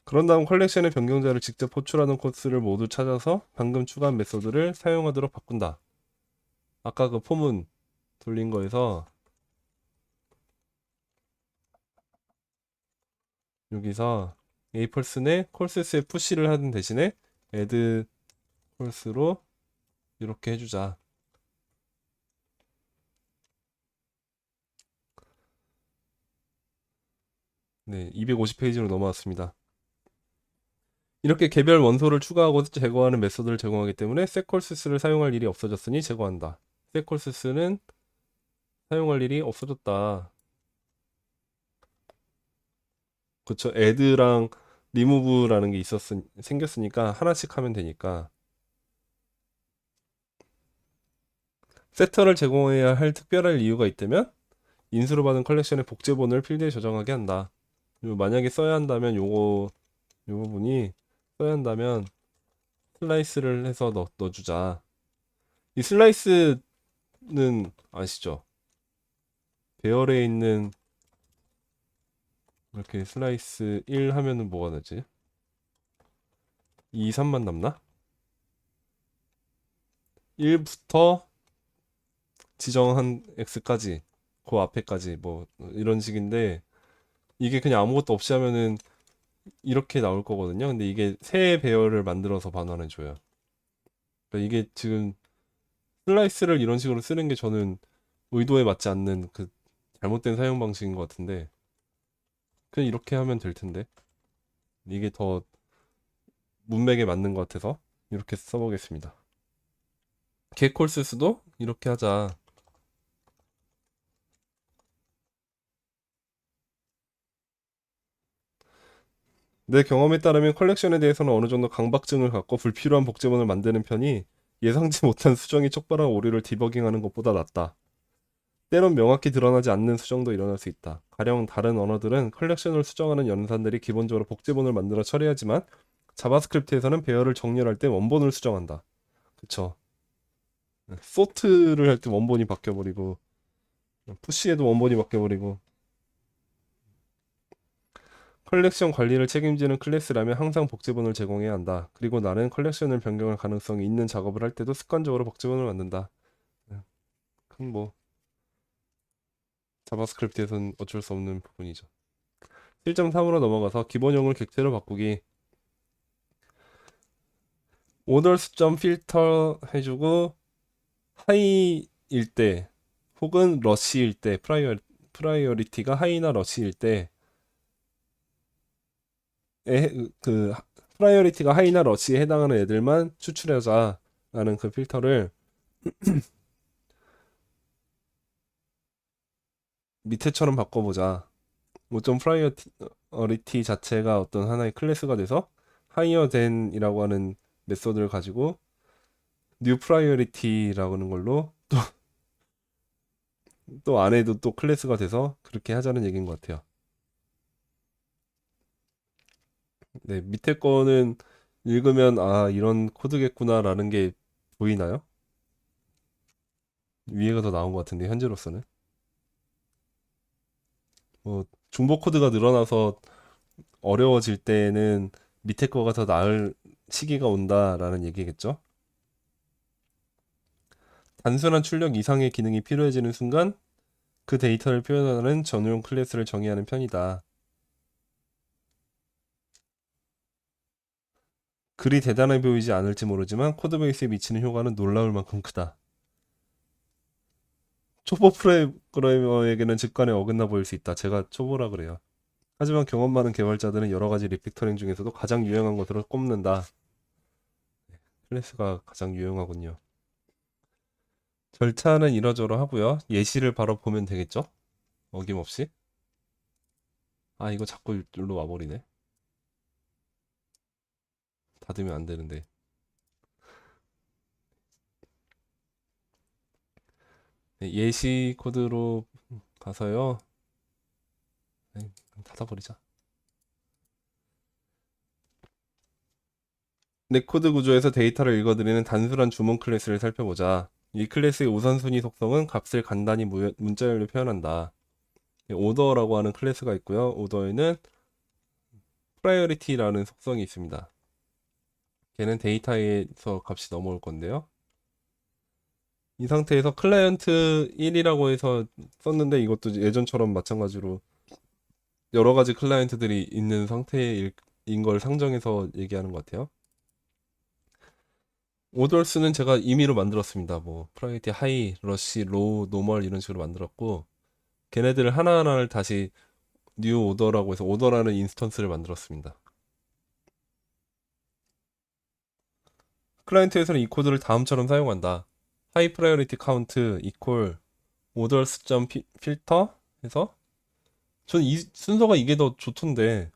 그런 다음 컬렉션의 변경자를 직접 호출하는 코스를 모두 찾아서 방금 추가한 메소드를 사용하도록 바꾼다. 아까 그 포문 돌린 거에서 여기서 에이펄슨의 콜세스에 푸시를 하는 대신에 add 콜스로 이렇게 해주자. 네, 250페이지로 넘어왔습니다. 이렇게 개별 원소를 추가하고 제거하는 메소드를 제공하기 때문에 setCourse를 사용할 일이 없어졌으니 제거한다. setCourse는 사용할 일이 없어졌다. 그쵸. add랑 remove라는 게 생겼으니까 하나씩 하면 되니까. 세터를 제공해야 할 특별한 이유가 있다면 인수로 받은 컬렉션의 복제본을 필드에 저장하게 한다. 만약에 써야 한다면 요 부분이 써야 한다면 슬라이스를 해서 넣어주자. 이 슬라이스는 아시죠? 배열에 있는 이렇게 슬라이스 1 하면은 뭐가 되지? 2, 3만 남나? 1부터 지정한 x까지 그 앞에까지 뭐 이런 식인데 이게 그냥 아무것도 없이 하면은 이렇게 나올 거거든요. 근데 이게 새 배열을 만들어서 반환해 줘요. 그러니까 이게 지금 슬라이스를 이런 식으로 쓰는 게 저는 의도에 맞지 않는 그 잘못된 사용 방식인 것 같은데 그냥 이렇게 하면 될 텐데 이게 더 문맥에 맞는 것 같아서 이렇게 써보겠습니다. 게콜스스도 이렇게 하자. 내 경험에 따르면 컬렉션에 대해서는 어느 정도 강박증을 갖고 불필요한 복제본을 만드는 편이 예상치 못한 수정이 촉발한 오류를 디버깅하는 것보다 낫다. 때론 명확히 드러나지 않는 수정도 일어날 수 있다. 가령 다른 언어들은 컬렉션을 수정하는 연산들이 기본적으로 복제본을 만들어 처리하지만 자바스크립트에서는 배열을 정렬할 때 원본을 수정한다. 그쵸. 소트를 할 때 원본이 바뀌어버리고 푸시에도 원본이 바뀌어버리고 컬렉션 관리를 책임지는 클래스라면 항상 복제본을 제공해야 한다. 그리고 나는 컬렉션을 변경할 가능성이 있는 작업을 할 때도 습관적으로 복제본을 만든다. 그럼 뭐 자바스크립트에서는 어쩔 수 없는 부분이죠. 7.3으로 넘어가서 기본형을 객체로 바꾸기. 오더 수점 필터 해주고 하이일 때 혹은 러시일 때 프라이어리티가 하이나 러시일 때 그 프라이어리티가 하이나 러시에 해당하는 애들만 추출하자라는 그 필터를 밑에처럼 바꿔보자. 5점 프라이어리티 자체가 어떤 하나의 클래스가 돼서 하이어 댄이라고 하는 메소드를 가지고 뉴 프라이어리티라고 하는 걸로 또 안에도 또 클래스가 돼서 그렇게 하자는 얘기인 것 같아요. 네, 밑에 거는 읽으면 아, 이런 코드겠구나라는 게 보이나요? 위에가 더 나온 것 같은데 현재로서는 뭐 중복 코드가 늘어나서 어려워질 때는 밑에 거가 더 나을 시기가 온다라는 얘기겠죠? 단순한 출력 이상의 기능이 필요해지는 순간 그 데이터를 표현하는 전용 클래스를 정의하는 편이다. 그리 대단해 보이지 않을지 모르지만 코드베이스에 미치는 효과는 놀라울 만큼 크다. 초보 프로그래머에게는 직관에 어긋나 보일 수 있다. 제가 초보라 그래요. 하지만 경험 많은 개발자들은 여러 가지 리피터링 중에서도 가장 유용한 것으로 꼽는다. 클래스가 가장 유용하군요. 절차는 이러저러하고요. 예시를 바로 보면 되겠죠? 어김없이. 아, 이거 자꾸 일로 와버리네. 닫으면 안 되는데. 네, 예시 코드로 가서요. 네, 닫아버리자. 내 코드 구조에서 데이터를 읽어드리는 단순한 주문 클래스를 살펴보자. 이 클래스의 우선순위 속성은 값을 간단히 문자열로 표현한다. 오더라고 하는 클래스가 있고요. 오더에는 프라이어리티라는 속성이 있습니다. 걔는 데이터에서 값이 넘어올 건데요. 이 상태에서 클라이언트 1이라고 해서 썼는데 이것도 예전처럼 마찬가지로 여러 가지 클라이언트들이 있는 상태인 걸 상정해서 얘기하는 것 같아요. 오더스는 제가 임의로 만들었습니다. 뭐 프라이어리티 하이, 러시, 로우, 노멀 이런 식으로 만들었고 걔네들을 하나하나를 다시 뉴 오더라고 해서 오더라는 인스턴스를 만들었습니다. 클라이언트에서는 이 코드를 다음처럼 사용한다. 하이 프라이어리티 카운트 이퀄 오더스 필터 해서 전 이 순서가 이게 더 좋던데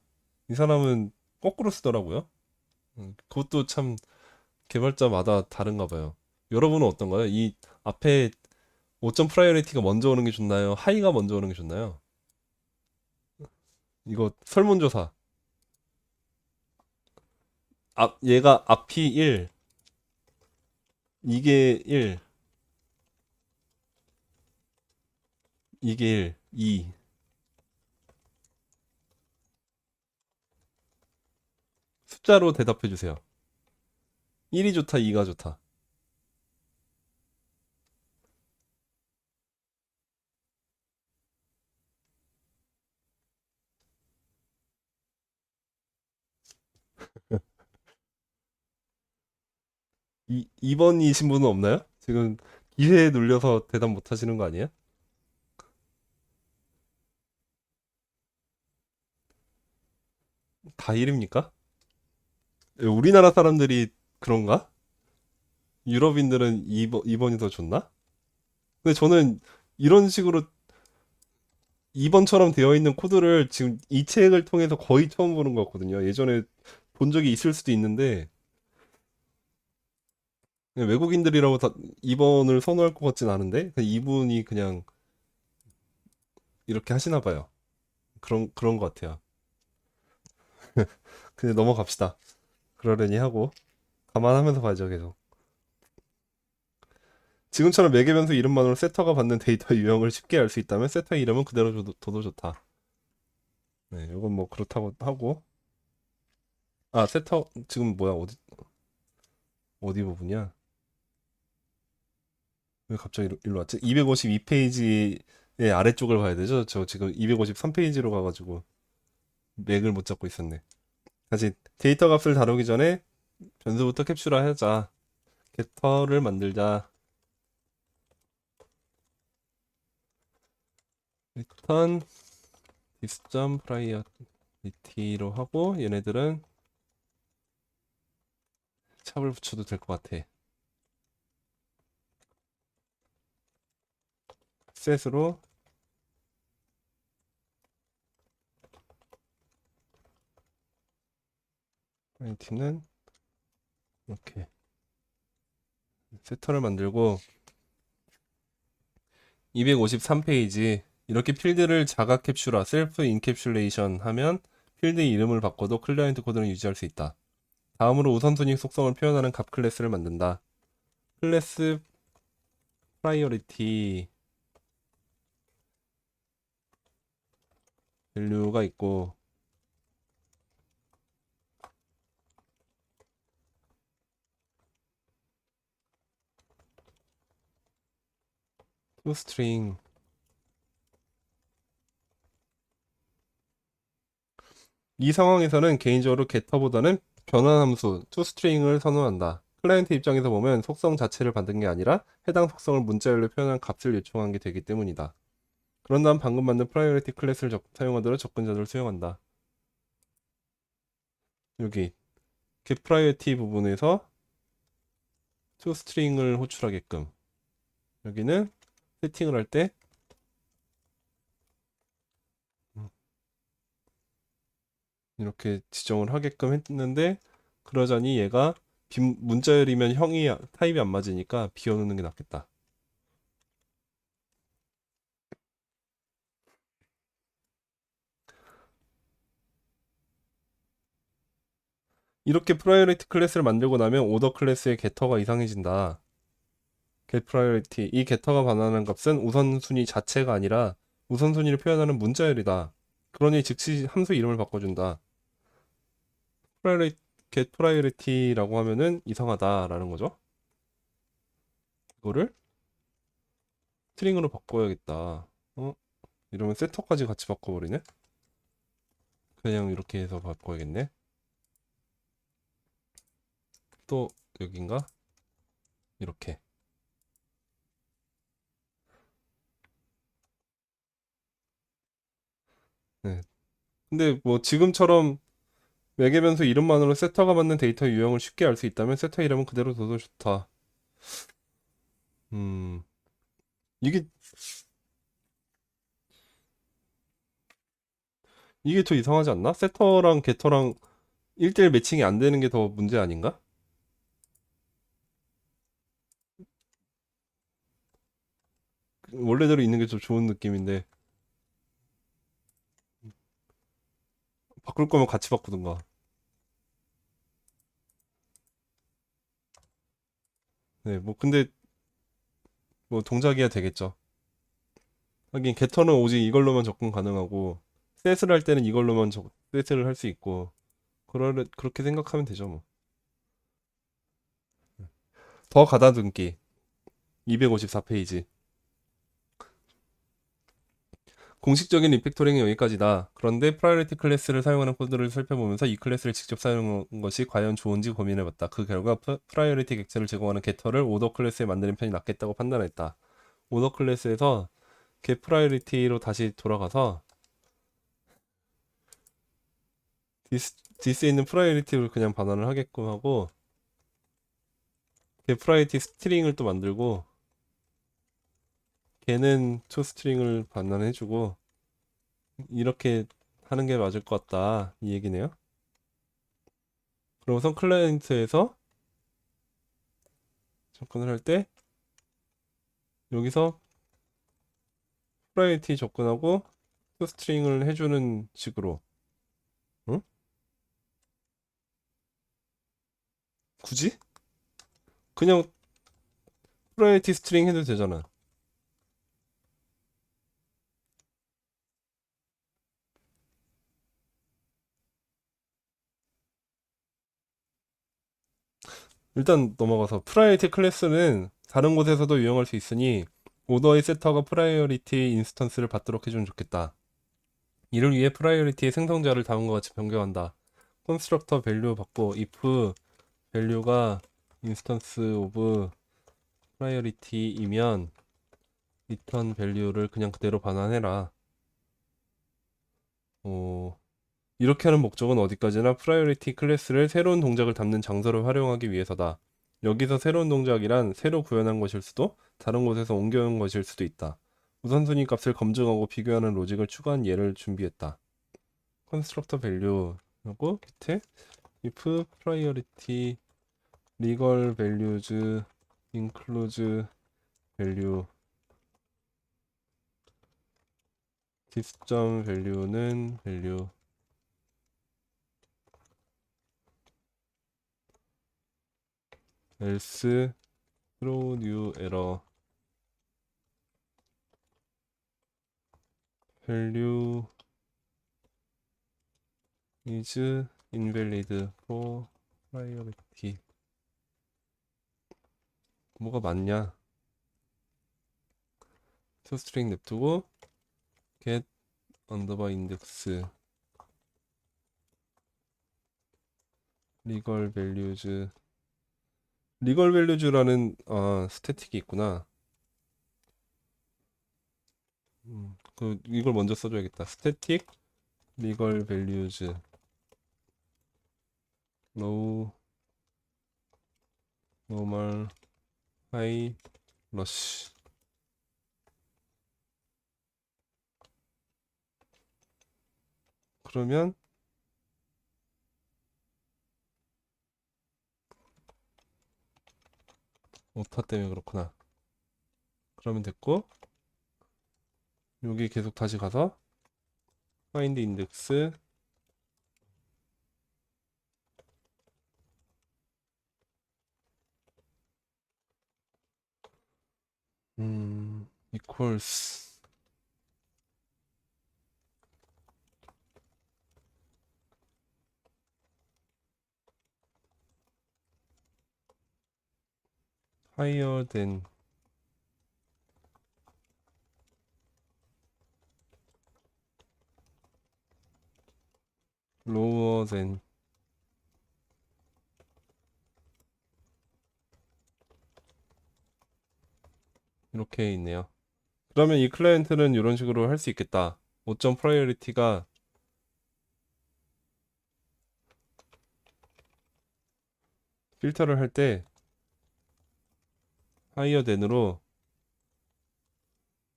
이 사람은 거꾸로 쓰더라고요. 그것도 참 개발자마다 다른가 봐요. 여러분은 어떤가요? 이 앞에 5점 프라이어리티가 먼저 오는 게 좋나요? 하이가 먼저 오는 게 좋나요? 이거 설문조사. 얘가 앞이 1, 이게 1, 이게 1, 2. 숫자로 대답해 주세요. 1이 좋다, 2가 좋다. 2번이신 분은 없나요? 지금 기회에 눌려서 대답 못 하시는 거 아니에요? 다 1입니까? 우리나라 사람들이 그런가? 유럽인들은 2번이 더 좋나? 근데 저는 이런 식으로 2번처럼 되어 있는 코드를 지금 이 책을 통해서 거의 처음 보는 것 같거든요. 예전에 본 적이 있을 수도 있는데 그냥 외국인들이라고 다 2번을 선호할 것 같진 않은데 이분이 그냥 이렇게 하시나 봐요. 그런 것 같아요. 근데 넘어갑시다. 그러려니 하고 감안하면서 봐야죠, 계속. 지금처럼 매개 변수 이름만으로 세터가 받는 데이터 유형을 쉽게 알 수 있다면 세터의 이름은 그대로 둬도 좋다. 네, 이건 뭐 그렇다고 하고. 아, 세터 지금 뭐야? 어디 부분이야? 왜 갑자기 일로 왔지? 252페이지의 아래쪽을 봐야 되죠? 저 지금 253페이지로 가가지고 맥을 못 잡고 있었네. 다시 데이터 값을 다루기 전에 변수부터 캡슐하자. 겟터를 만들자. 일단 디스점 프라이어리티로 하고 얘네들은 샵을 붙여도 될 것 같아. 셋으로 프라이어리티는 이렇게 세터를 만들고 253페이지 이렇게 필드를 자가 캡슐화 셀프 인캡슐레이션 하면 필드 이름을 바꿔도 클라이언트 코드는 유지할 수 있다. 다음으로 우선순위 속성을 표현하는 값 클래스를 만든다. 클래스 프라이어리티 밸류가 있고 toString 이 상황에서는 개인적으로 getter보다는 변환 함수 toString을 선호한다. 클라이언트 입장에서 보면 속성 자체를 받은 게 아니라 해당 속성을 문자열로 표현한 값을 요청한 게 되기 때문이다. 그런 다음 방금 만든 프라이어리티 클래스를 사용하도록 접근자들을 수용한다. 여기 get priority 부분에서 toString을 호출하게끔 여기는 세팅을 할 때 이렇게 지정을 하게끔 했는데 그러자니 얘가 문자열이면 형이 타입이 안 맞으니까 비워놓는 게 낫겠다. 이렇게 프라이어리티 클래스를 만들고 나면 오더 클래스의 게터가 이상해진다. get priority 이 게터가 반환하는 값은 우선순위 자체가 아니라 우선순위를 표현하는 문자열이다. 그러니 즉시 함수 이름을 바꿔준다. get priority라고 하면은 이상하다라는 거죠. 이거를 스트링으로 바꿔야겠다. 이러면 세터까지 같이 바꿔버리네. 그냥 이렇게 해서 바꿔야겠네. 또 여긴가? 이렇게. 네. 근데 뭐 지금처럼 매개 변수 이름만으로 세터가 받는 데이터 유형을 쉽게 알 수 있다면 세터 이름은 그대로 둬도 좋다. 음, 이게 이게 더 이상하지 않나? 세터랑 게터랑 1대1 매칭이 안 되는 게 더 문제 아닌가? 원래대로 있는 게 좀 좋은 느낌인데 바꿀 거면 같이 바꾸든가. 네, 뭐 근데 뭐 동작이야 되겠죠. 하긴 게터는 오직 이걸로만 접근 가능하고 셋을 할 때는 이걸로만 셋을 할 수 있고 그렇게 생각하면 되죠 뭐. 더 가다듬기 254페이지. 공식적인 리팩토링은 여기까지다. 그런데 프라이어리티 클래스를 사용하는 코드를 살펴보면서 이 클래스를 직접 사용한 것이 과연 좋은지 고민해봤다. 그 결과 프라이어리티 객체를 제공하는 게터를 오더 클래스에 만드는 편이 낫겠다고 판단했다. 오더 클래스에서 get 프라이어리티로 다시 돌아가서 this에 있는 프라이어리티를 그냥 반환을 하게끔 하고 get 프라이어리티 스트링을 또 만들고 걔는 toString을 반환해주고 이렇게 하는 게 맞을 것 같다 이 얘기네요. 그럼 우선 클라이언트에서 접근을 할 때 여기서 프라이어리티 접근하고 toString을 해주는 식으로 응? 굳이? 그냥 프라이어리티 스트링 해도 되잖아. 일단 넘어가서 프라이어리티 클래스는 다른 곳에서도 유용할 수 있으니 오더의 세터가 프라이어리티 인스턴스를 받도록 해주면 좋겠다. 이를 위해 프라이어리티의 생성자를 다음과 같이 변경한다. 컨스트럭터 밸류 받고 if 밸류가 인스턴스 오브 프라이어리티이면 리턴 밸류를 그냥 그대로 반환해라. 이렇게 하는 목적은 어디까지나 프라이어리티 클래스를 새로운 동작을 담는 장소로 활용하기 위해서다. 여기서 새로운 동작이란 새로 구현한 것일 수도 다른 곳에서 옮겨온 것일 수도 있다. 우선순위 값을 검증하고 비교하는 로직을 추가한 예를 준비했다. 컨스트럭터 밸류 하고 밑에 if priority legal values includes value this value는 value else throw new error value is invalid for priority. 뭐가 맞냐? toString 냅두고 get underbar index legal values legal values라는 스태틱이 있구나. 이걸 먼저 써줘야겠다. static legal values low, normal, high, rush. 그러면 오타 때문에 그렇구나. 그러면 됐고 여기 계속 다시 가서 find index equals higher than lower than 이렇게 있네요. 그러면 이 클라이언트는 이런 식으로 할 수 있겠다. 5점 프라이어리티가 필터를 할 때 higher than으로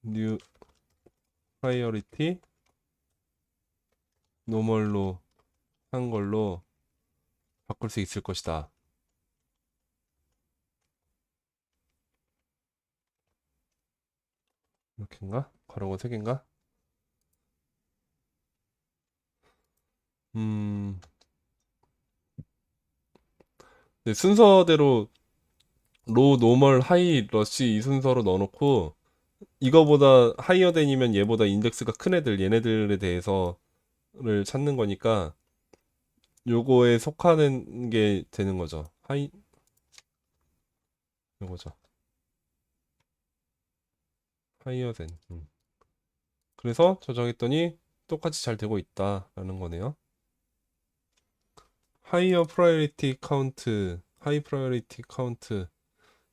new priority normal로 한 걸로 바꿀 수 있을 것이다. 이렇게인가? 가로고 3개인가? 네, 순서대로 로, 노멀, 하이, 러시 이 순서로 넣어놓고 이거보다 하이어 댄이면 얘보다 인덱스가 큰 애들 얘네들에 대해서를 찾는 거니까 요거에 속하는 게 되는 거죠. 요거죠. 하이어 댄. 그래서 저장했더니 똑같이 잘 되고 있다라는 거네요. higher priority count, high priority count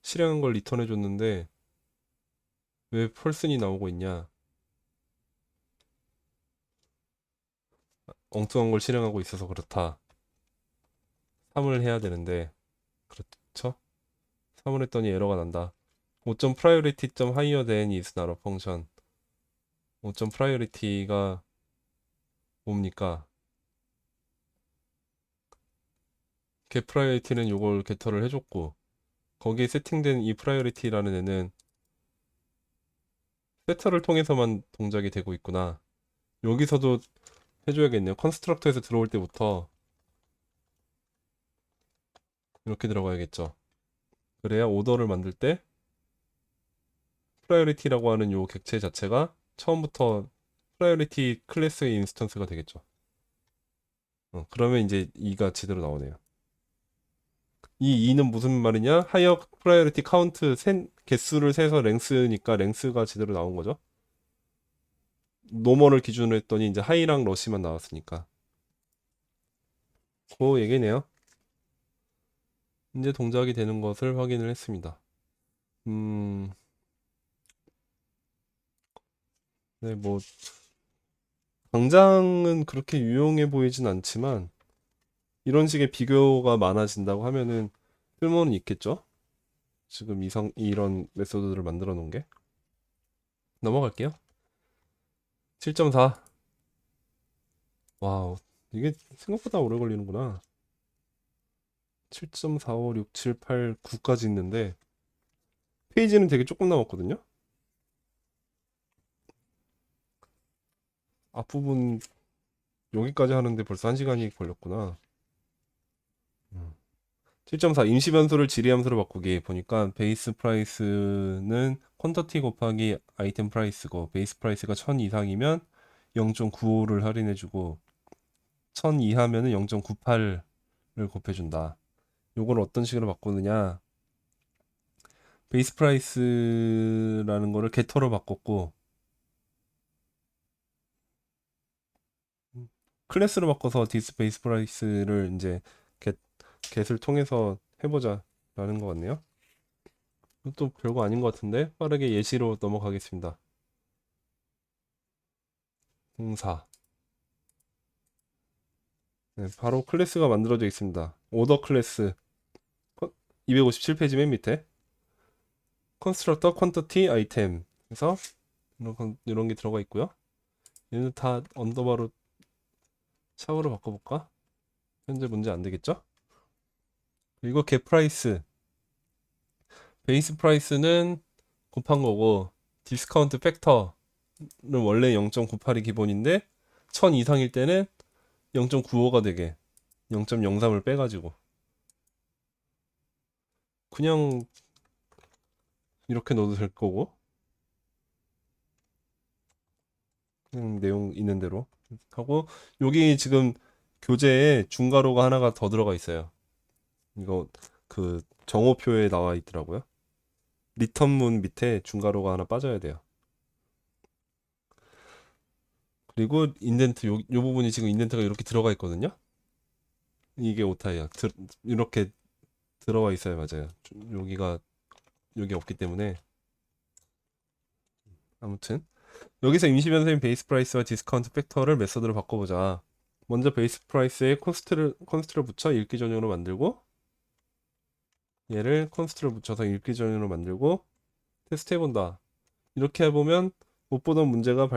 실행한 걸 리턴해 줬는데 왜 펄슨이 나오고 있냐? 엉뚱한 걸 실행하고 있어서 그렇다. 3을 해야 되는데 그렇죠? 3을 했더니 에러가 난다. 5점 priority 점 higher than is not a function. 5점 priority가 뭡니까? get priority는 요걸 게터를 해줬고 거기에 세팅된 이 priority라는 애는 세터를 통해서만 동작이 되고 있구나. 여기서도 해줘야겠네요. 컨스트럭터에서 들어올 때부터 이렇게 들어가야겠죠. 그래야 오더를 만들 때 프라이어리티라고 하는 요 객체 자체가 처음부터 프라이어리티 클래스의 인스턴스가 되겠죠. 그러면 이제 2가 제대로 나오네요. 이 2는 무슨 말이냐? 하이어 프라이어리티 카운트 개수를 세서 랭스니까 랭스가 제대로 나온 거죠. 노멀을 기준으로 했더니 이제 하이랑 러시만 나왔으니까. 그 얘기네요. 이제 동작이 되는 것을 확인을 했습니다. 네, 뭐 당장은 그렇게 유용해 보이진 않지만 이런 식의 비교가 많아진다고 하면은 쓸모는 있겠죠? 지금 이런 메소드를 만들어 놓은 게. 넘어갈게요. 7.4. 와우, 이게 생각보다 오래 걸리는구나. 7.45, 6, 7, 8, 9까지 있는데 페이지는 되게 조금 남았거든요. 앞부분 여기까지 하는데 벌써 1시간이 걸렸구나. 7.4 임시 변수를 지리 함수로 바꾸기 보니까 베이스 프라이스는 퀀터티 곱하기 아이템 프라이스고 베이스 프라이스가 1000 이상이면 0.95를 할인해주고 1000 이하면은 0.98을 곱해준다. 요걸 어떤 식으로 바꾸느냐? 베이스 프라이스라는 거를 게터로 바꿨고 클래스로 바꿔서 디스 베이스 프라이스를 이제 get을 통해서 해보자 라는 것 같네요. 또 별거 아닌 것 같은데 빠르게 예시로 넘어가겠습니다. 공사. 네, 바로 클래스가 만들어져 있습니다. 오더 클래스 257페이지 맨 밑에 컨스트럭터 퀀터티 아이템 그래서 이런 게 들어가 있고요. 얘는 다 언더바로 샤워로 바꿔볼까? 현재 문제 안 되겠죠? 그리고 get 프라이스 베이스 프라이스는 곱한 거고 디스카운트 팩터는 원래 0.98이 기본인데 1000 이상일 때는 0.95가 되게 0.03을 빼가지고 그냥 이렇게 넣어도 될 거고 그냥 내용 있는 대로 하고 여기 지금 교재에 중괄호가 하나가 더 들어가 있어요. 이거 그 정오표에 나와 있더라고요. 리턴문 밑에 중괄호가 하나 빠져야 돼요. 그리고 인덴트 요 부분이 지금 인덴트가 이렇게 들어가 있거든요. 이게 오타예요. 이렇게 들어와 있어요. 맞아요. 여기가 여기 없기 때문에 아무튼 여기서 임시 변수인 베이스 프라이스와 디스카운트 팩터를 메서드로 바꿔보자. 먼저 베이스 프라이스에 컨스트를 붙여 읽기 전용으로 만들고 얘를 컨스트를 붙여서 읽기 전용으로 만들고 테스트 해본다. 이렇게 해보면 못 보던 문제가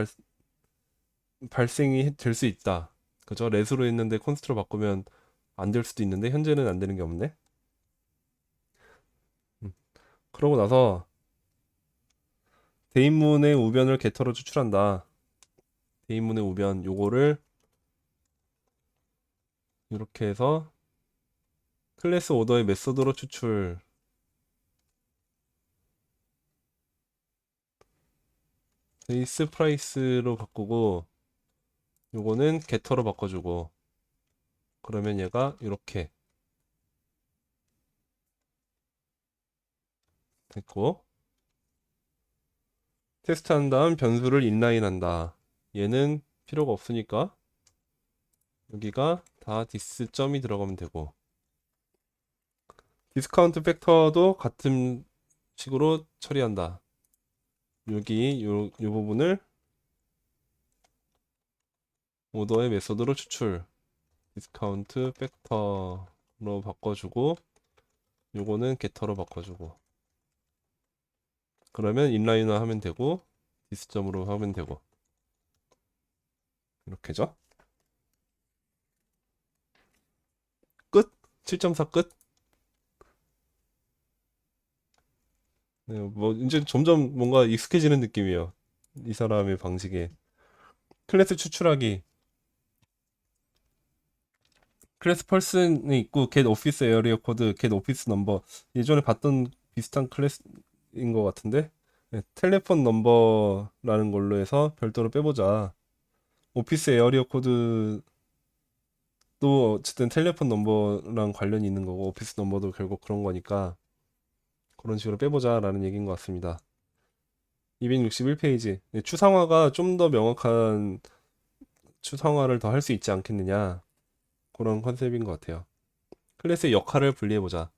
발생이 될 수 있다. 그죠? 렛으로 했는데 컨스트로 바꾸면 안 될 수도 있는데 현재는 안 되는 게 없네. 음. 그러고 나서 대인문의 우변을 게터로 추출한다. 대인문의 우변 요거를 이렇게 해서 클래스 오더의 메서드로 추출. 베이스 프라이스로 바꾸고 요거는 게터로 바꿔주고 그러면 얘가 이렇게 됐고 테스트한 다음 변수를 인라인한다. 얘는 필요가 없으니까 여기가 다 디스 점이 들어가면 되고, 디스카운트 팩터도 같은 식으로 처리한다. 여기 요 부분을 오더의 메소드로 추출, 디스카운트 팩터로 바꿔주고, 요거는 게터로 바꿔주고, 그러면 인라인화 하면 되고 디스점으로 하면 되고, 이렇게죠. 끝. 7.4 끝. 네, 뭐 이제 점점 뭔가 익숙해지는 느낌이에요, 이 사람의 방식에. 클래스 추출하기, 클래스 펄슨이 있고 get 오피스 에어리어 코드, get 오피스 넘버. 예전에 봤던 비슷한 클래스인 것 같은데, 네, 텔레폰 넘버라는 걸로 해서 별도로 빼보자. 오피스 에어리어 코드도 어쨌든 텔레폰 넘버랑 관련이 있는 거고, 오피스 넘버도 결국 그런 거니까 그런 식으로 빼보자라는 얘기인 것 같습니다. 261페이지. 추상화가 좀 더 명확한 추상화를 더 할 수 있지 않겠느냐, 그런 컨셉인 것 같아요. 클래스의 역할을 분리해보자.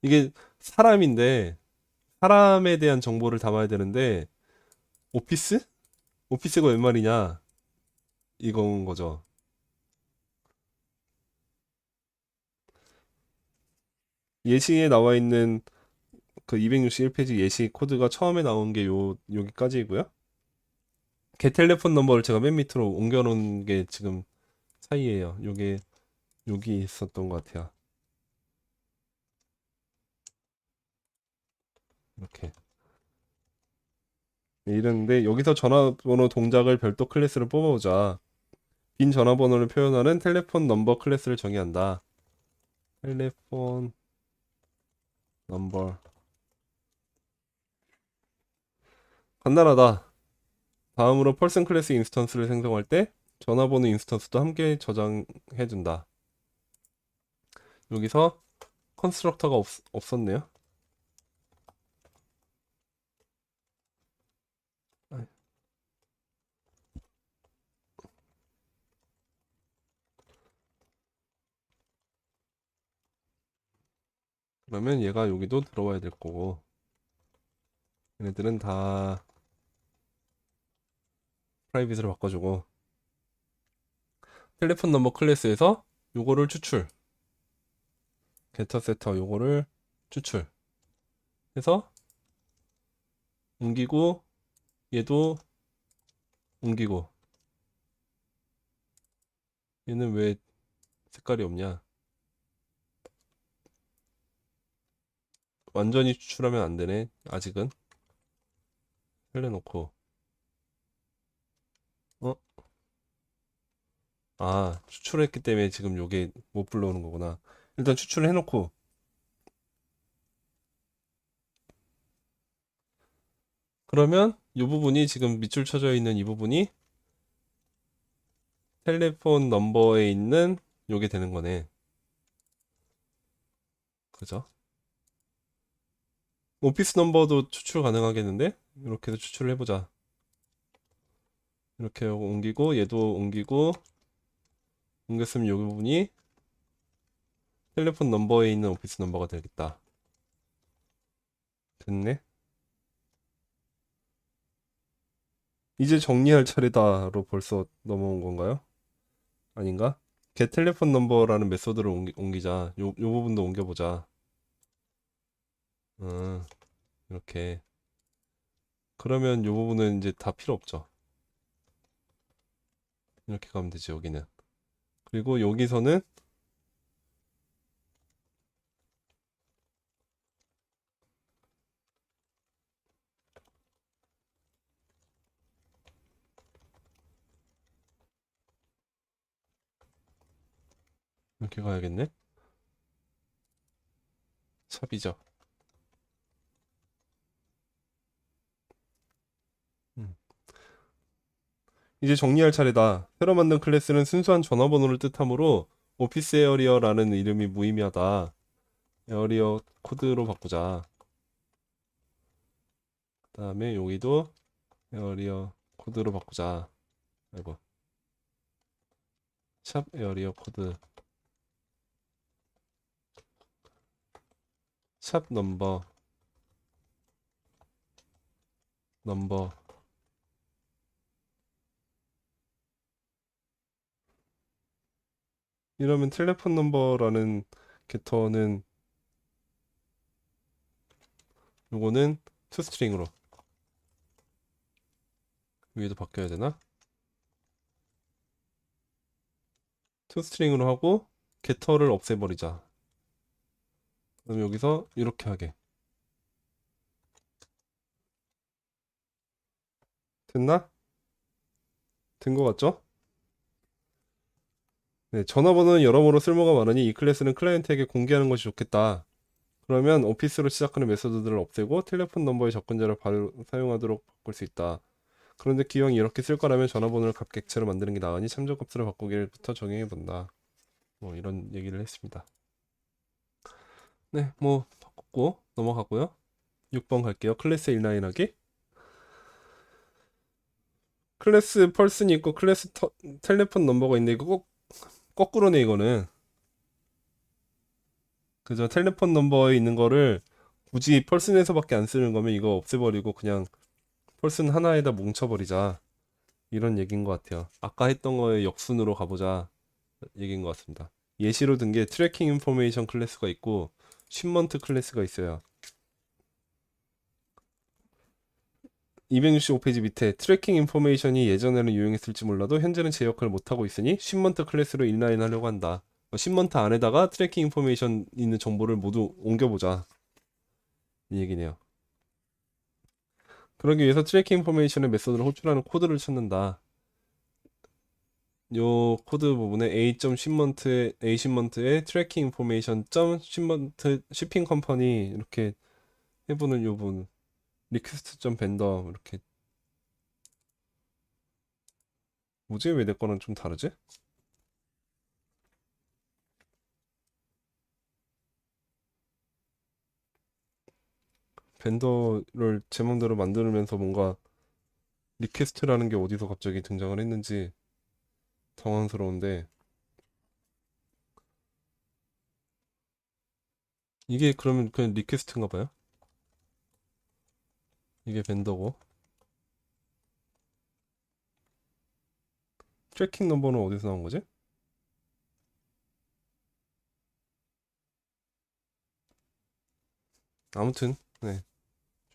이게 사람인데 사람에 대한 정보를 담아야 되는데, 오피스? 오피스가 웬 말이냐, 이건 거죠. 예시에 나와 있는 그 261페이지 예시 코드가 처음에 나온 게 여기까지이고요. 개 텔레폰 넘버를 제가 맨 밑으로 옮겨놓은 게 지금 사이에요. 요게 여기 있었던 것 같아요. 이렇게. 네, 이랬는데 여기서 전화번호 동작을 별도 클래스를 뽑아보자. 빈 전화번호를 표현하는 텔레폰 넘버 클래스를 정의한다. 텔레폰 넘버. 간단하다. 다음으로 펄슨 클래스 인스턴스를 생성할 때 전화번호 인스턴스도 함께 저장해준다. 여기서 컨스트럭터가 없었네요. 그러면 얘가 여기도 들어와야 될 거고, 얘네들은 다 프라이빗으로 바꿔주고, 텔레폰 넘버 클래스에서 요거를 추출, 게터 세터 요거를 추출 해서 옮기고, 얘도 옮기고. 얘는 왜 색깔이 없냐? 완전히 추출하면 안 되네, 아직은. 살려놓고. 어? 아, 추출했기 때문에 지금 요게 못 불러오는 거구나. 일단 추출을 해놓고, 그러면 이 부분이 지금 밑줄 쳐져 있는 이 부분이 텔레폰 넘버에 있는 요게 되는 거네. 그죠? 오피스 넘버도 추출 가능하겠는데? 이렇게 해서 추출을 해보자. 이렇게 옮기고, 얘도 옮기고, 옮겼으면 이 부분이 텔레폰 넘버에 있는 오피스 넘버가 되겠다. 됐네? 이제 정리할 차례다로 벌써 넘어온 건가요? 아닌가? get 텔레폰 넘버라는 메소드를 옮기자. 요 부분도 옮겨보자. 음, 이렇게. 그러면 요 부분은 이제 다 필요 없죠. 이렇게 가면 되지, 여기는. 그리고 여기서는 이렇게 가야겠네. 샵이죠. 음. 이제 정리할 차례다. 새로 만든 클래스는 순수한 전화번호를 뜻하므로 오피스 에어리어라는 이름이 무의미하다. 에어리어 코드로 바꾸자. 그 다음에 여기도 에어리어 코드로 바꾸자. 아이고. 샵 에어리어 코드 샵 넘버 이러면 텔레폰 넘버라는 게터는 요거는 투스트링으로 위에도 바뀌어야 되나? 투스트링으로 하고 게터를 없애버리자. 그럼 여기서 이렇게 하게 됐나? 된 거 같죠? 네, 전화번호는 여러모로 쓸모가 많으니 이 클래스는 클라이언트에게 공개하는 것이 좋겠다. 그러면 오피스로 시작하는 메소드들을 없애고 텔레폰 넘버의 접근자를 바로 사용하도록 바꿀 수 있다. 그런데 기왕 이렇게 쓸 거라면 전화번호를 값객체로 만드는 게 나으니 참조값으로 바꾸기부터 정해해 본다. 뭐 이런 얘기를 했습니다. 네, 뭐 바꿨고 넘어가고요. 6번 갈게요. 클래스 인라인하기. 클래스 펄슨이 있고 클래스 텔레폰 넘버가 있는데 이거 거꾸로네 이거는. 그죠? 텔레폰 넘버에 있는 거를 굳이 펄슨에서밖에 안 쓰는 거면 이거 없애버리고 그냥 펄슨 하나에다 뭉쳐버리자. 이런 얘기인 것 같아요. 아까 했던 거에 역순으로 가보자 얘기인 것 같습니다. 예시로 든 게 트래킹 인포메이션 클래스가 있고 쉽먼트 클래스가 있어요. 265페이지 밑에 트래킹 인포메이션이 예전에는 유용했을지 몰라도 현재는 제 역할을 못하고 있으니 쉽먼트 클래스로 인라인 하려고 한다. 쉽먼트 안에다가 트래킹 인포메이션 있는 정보를 모두 옮겨보자. 이 얘기네요. 그러기 위해서 트래킹 인포메이션의 메소드를 호출하는 코드를 찾는다. 요 코드 부분에 a.shipment의 트래킹 인포메이션 .shipment shipping company 이렇게 해보는 요 부분 request vendor 이렇게 뭐지? 왜 내 거는 좀 다르지? 벤더를 제 맘대로 만들면서 뭔가 리퀘스트라는 게 어디서 갑자기 등장을 했는지 당황스러운데 이게 그러면 그냥 리퀘스트인가 봐요? 이게 벤더고 트래킹 넘버는 어디서 나온 거지? 아무튼 네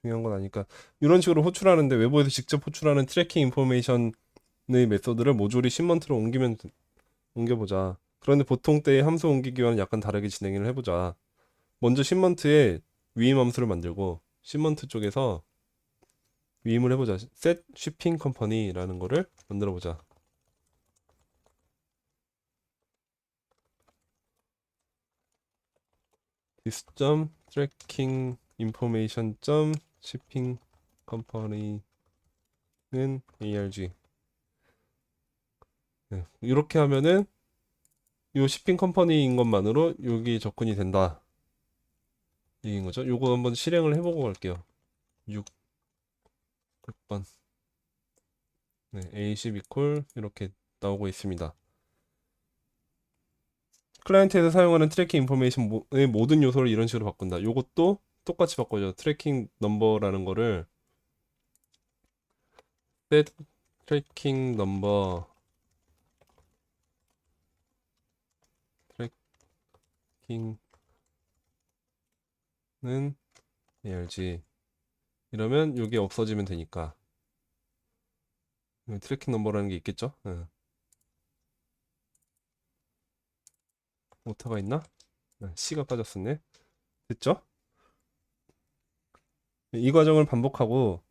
중요한 건 아니까 이런 식으로 호출하는데 외부에서 직접 호출하는 트래킹 인포메이션의 메소드를 모조리 십먼트로 옮겨보자. 그런데 보통 때의 함수 옮기기와는 약간 다르게 진행을 해보자. 먼저 십먼트에 위임 함수를 만들고 십먼트 쪽에서 위임을 해보자. set shipping company라는 거를 만들어 보자. this tracking information shipping company는 arg. 네, 이렇게 하면은 요 shipping company인 것만으로 여기 접근이 된다. 얘기인 거죠. 요거 한번 실행을 해보고 갈게요. 6번. 네, A10 equal 이렇게 나오고 있습니다. 클라이언트에서 사용하는 트래킹 인포메이션의 모든 요소를 이런 식으로 바꾼다. 요것도 똑같이 바꿔줘. 트래킹 넘버라는 거를 set 트래킹 넘버 트래킹은 ARG 이러면 요게 없어지면 되니까 트래킹 넘버라는 게 있겠죠? 네. 오타가 있나? 네, C가 빠졌었네. 됐죠? 이 과정을 반복하고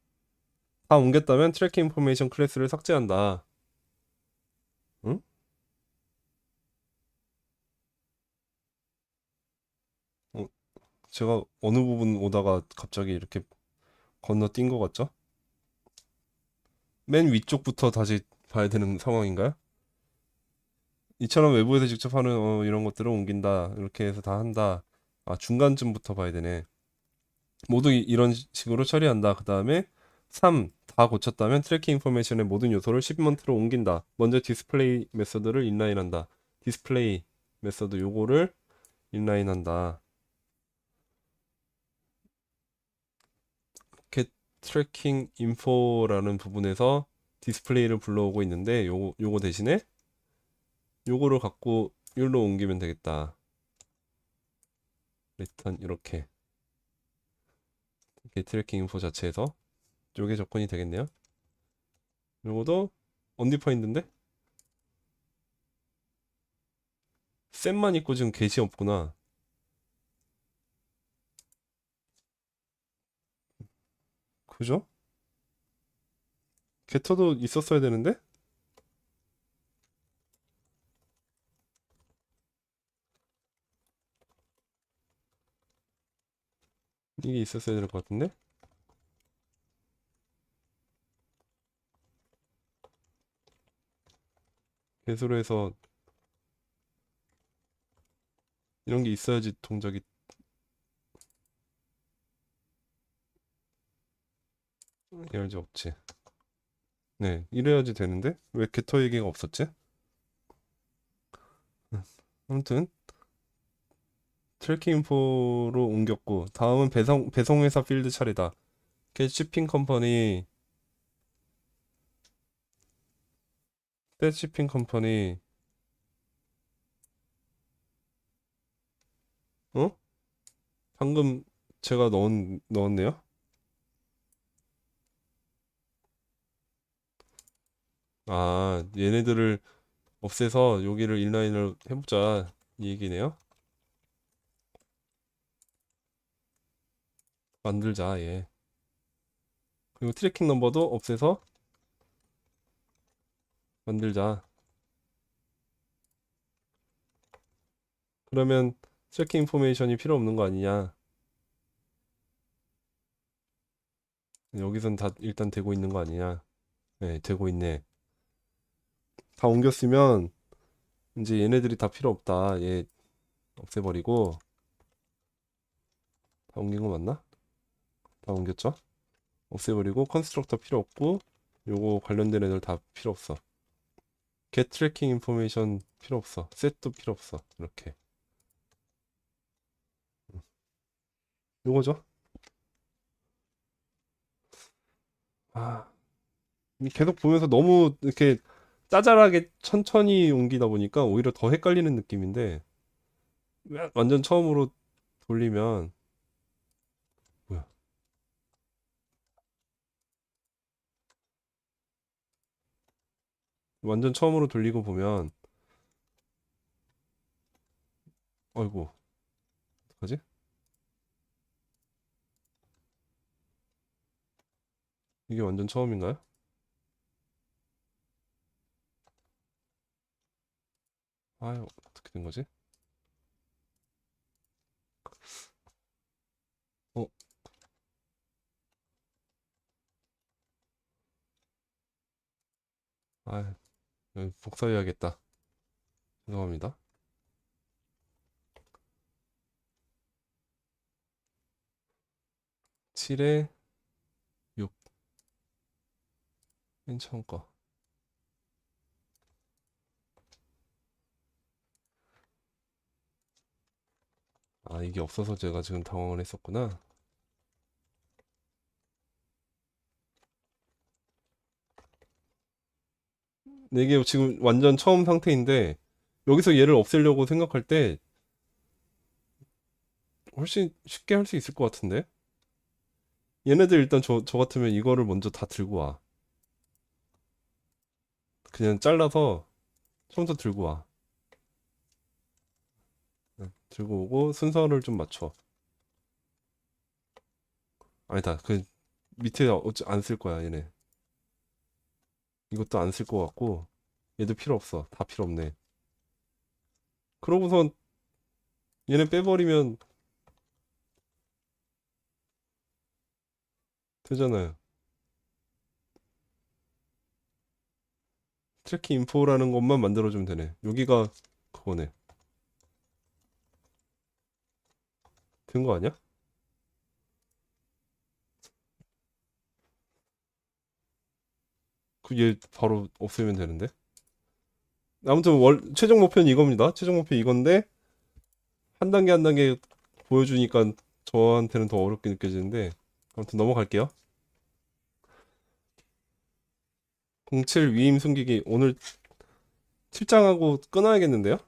다 옮겼다면 트래킹 인포메이션 클래스를 삭제한다. 응? 어, 제가 어느 부분 오다가 갑자기 이렇게 건너뛴 것 같죠? 맨 위쪽부터 다시 봐야 되는 상황인가요? 이처럼 외부에서 직접 하는 이런 것들을 옮긴다. 이렇게 해서 다 한다. 아, 중간쯤부터 봐야 되네. 모두 이런 식으로 처리한다. 그 다음에 3. 다 고쳤다면 트래킹 인포메이션의 모든 요소를 시그먼트로 옮긴다. 먼저 디스플레이 메서드를 인라인한다. 디스플레이 메서드 요거를 인라인한다. get 트래킹 인포라는 부분에서 디스플레이를 불러오고 있는데 요거 대신에 요거를 갖고 여기로 옮기면 되겠다. 일단 이렇게 get 트래킹 인포 자체에서 요게 접근이 되겠네요. 요거도 언디파인드인데 셋만 있고 지금 get이 없구나. 그죠? ge터도 있었어야 되는데 이게 있었어야 될 것 같은데 get으로 해서 이런 게 있어야지 동작이 열지 없지. 네, 이래야지 되는데 왜 ge터 얘기가 없었지? 아무튼 트래킹 인포로 옮겼고 다음은 배송회사 필드 차례다. get shipping 컴퍼니 get shipping 컴퍼니 어? 방금 제가 넣었네요. 아, 얘네들을 없애서 여기를 인라인을 해보자 이 얘기네요. 만들자 얘. 그리고 트래킹 넘버도 없애서 만들자. 그러면 트래킹 인포메이션이 필요 없는 거 아니냐? 여기선 다 일단 되고 있는 거 아니냐? 네, 되고 있네. 다 옮겼으면 이제 얘네들이 다 필요 없다. 얘 없애버리고 다 옮긴 거 맞나? 다 옮겼죠? 없애버리고 컨스트럭터 필요 없고 요거 관련된 애들 다 필요 없어. get tracking information 필요 없어. set도 필요 없어. 이렇게 요거죠. 아, 계속 보면서 너무 이렇게 짜잘하게 천천히 옮기다 보니까 오히려 더 헷갈리는 느낌인데 완전 처음으로 돌리면 뭐야? 완전 처음으로 돌리고 보면 어이구 어떡하지? 이게 완전 처음인가요? 아유 어떻게 된 거지? 어, 아, 복사해야겠다. 죄송합니다. 7에 6, 맨 처음 거. 아, 이게 없어서 제가 지금 당황을 했었구나. 근데 이게 지금 완전 처음 상태인데 여기서 얘를 없애려고 생각할 때 훨씬 쉽게 할 수 있을 것 같은데? 얘네들 일단 저 같으면 이거를 먼저 다 들고 와. 그냥 잘라서 처음부터 들고 와. 들고 오고 순서를 좀 맞춰. 아니다. 그 밑에 어찌 안 쓸 거야, 얘네. 이것도 안 쓸 것 같고 얘도 필요 없어. 다 필요 없네. 그러고선 얘네 빼버리면 되잖아요. 트래킹 인포라는 것만 만들어주면 되네. 여기가 그거네. 된 거 아니야? 그게 바로 없애면 되는데. 아무튼 최종 목표는 이겁니다. 최종 목표 이건데 한 단계 한 단계 보여주니까 저한테는 더 어렵게 느껴지는데 아무튼 넘어갈게요. 07 위임 숨기기 오늘 7장하고 끊어야겠는데요?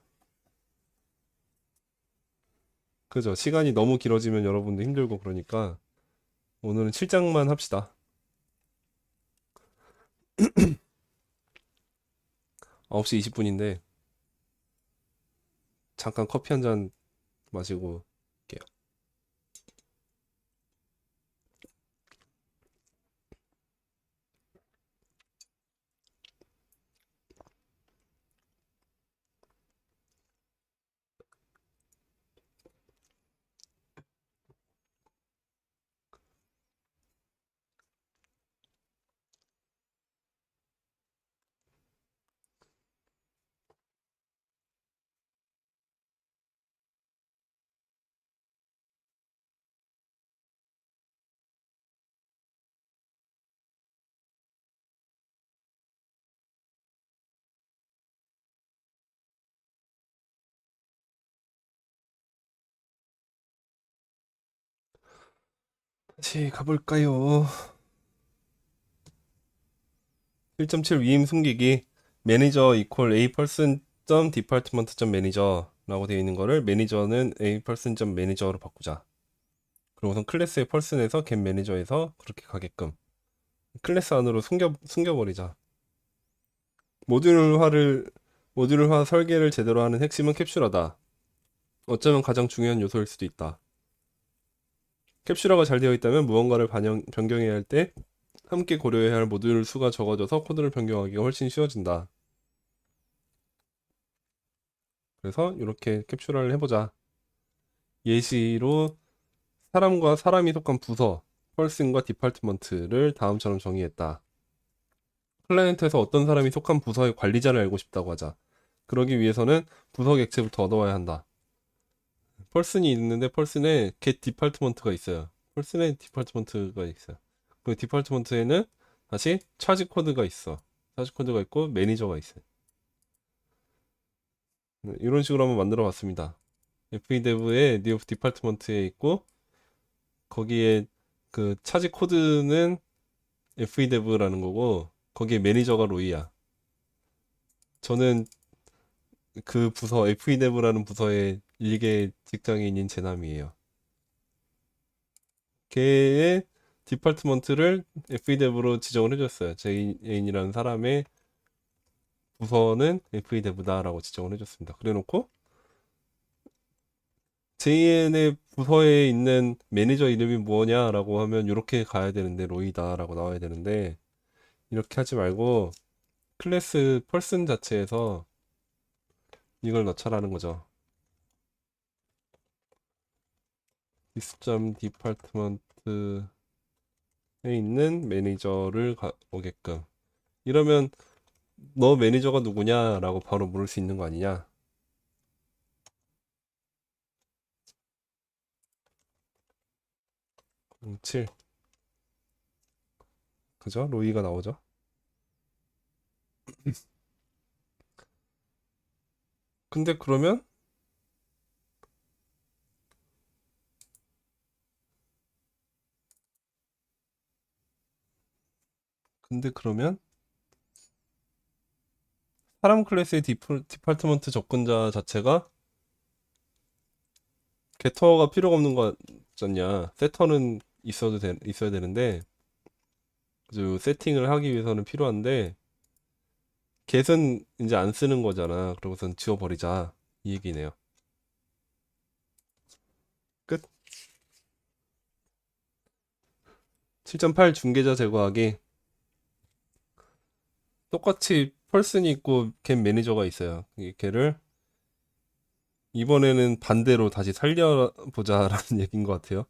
그죠? 시간이 너무 길어지면 여러분도 힘들고 그러니까 오늘은 7장만 합시다. 9시 20분인데 잠깐 커피 한 잔 마시고 올게요. 다시 가볼까요? 1.7 위임 숨기기 매니저 이퀄 a person department manager라고 되어 있는 거를 매니저는 a person manager로 바꾸자. 그리고선 클래스의 person에서 get manager에서 그렇게 가게끔 클래스 안으로 숨겨버리자. 모듈화 설계를 제대로 하는 핵심은 캡슐화다. 어쩌면 가장 중요한 요소일 수도 있다. 캡슐화가 잘 되어 있다면 무언가를 변경해야 할 때 함께 고려해야 할 모듈 수가 적어져서 코드를 변경하기가 훨씬 쉬워진다. 그래서 이렇게 캡슐화를 해보자. 예시로 사람과 사람이 속한 부서, 펄슨과 디파트먼트를 다음처럼 정의했다. 클라이언트에서 어떤 사람이 속한 부서의 관리자를 알고 싶다고 하자. 그러기 위해서는 부서 객체부터 얻어와야 한다. 펄슨이 있는데 펄슨에 get 디파트먼트가 있어요. 펄슨에 디파트먼트가 있어요. 그 디파트먼트에는 다시 차지 코드가 있어. 차지 코드가 있고 매니저가 있어요. 이런 식으로 한번 만들어 봤습니다. FEDEV의 new 디파트먼트에 있고 거기에 그 차지 코드는 FEDEV라는 거고 거기에 매니저가 로이야. 저는 그 부서 FEDEV라는 부서의 일개 직장인인 제남이에요. 걔의 디파트먼트를 FEDEV로 지정을 해줬어요. 제인이라는 사람의 부서는 FEDEV다라고 지정을 해줬습니다. 그래놓고 JN의 부서에 있는 매니저 이름이 뭐냐라고 하면 이렇게 가야 되는데 로이다라고 나와야 되는데 이렇게 하지 말고 클래스 펄슨 자체에서 이걸 넣자라는 거죠. 디스 디파트먼트에 있는 매니저를 오게끔 이러면 너 매니저가 누구냐라고 바로 물을 수 있는 거 아니냐. 07 그죠? 로이가 나오죠. 근데 그러면 사람 클래스의 디파트먼트 접근자 자체가 게터가 필요가 없는 거 같잖냐. 세터는 있어야 되는데 그 세팅을 하기 위해서는 필요한데 get은 이제 안 쓰는 거잖아. 그러고선 지워버리자 이 얘기네요. 끝. 7.8 중계자 제거하기. 똑같이 펄슨이 있고 겟 매니저가 있어요. 걔를 이번에는 반대로 다시 살려보자라는 얘기인 것 같아요.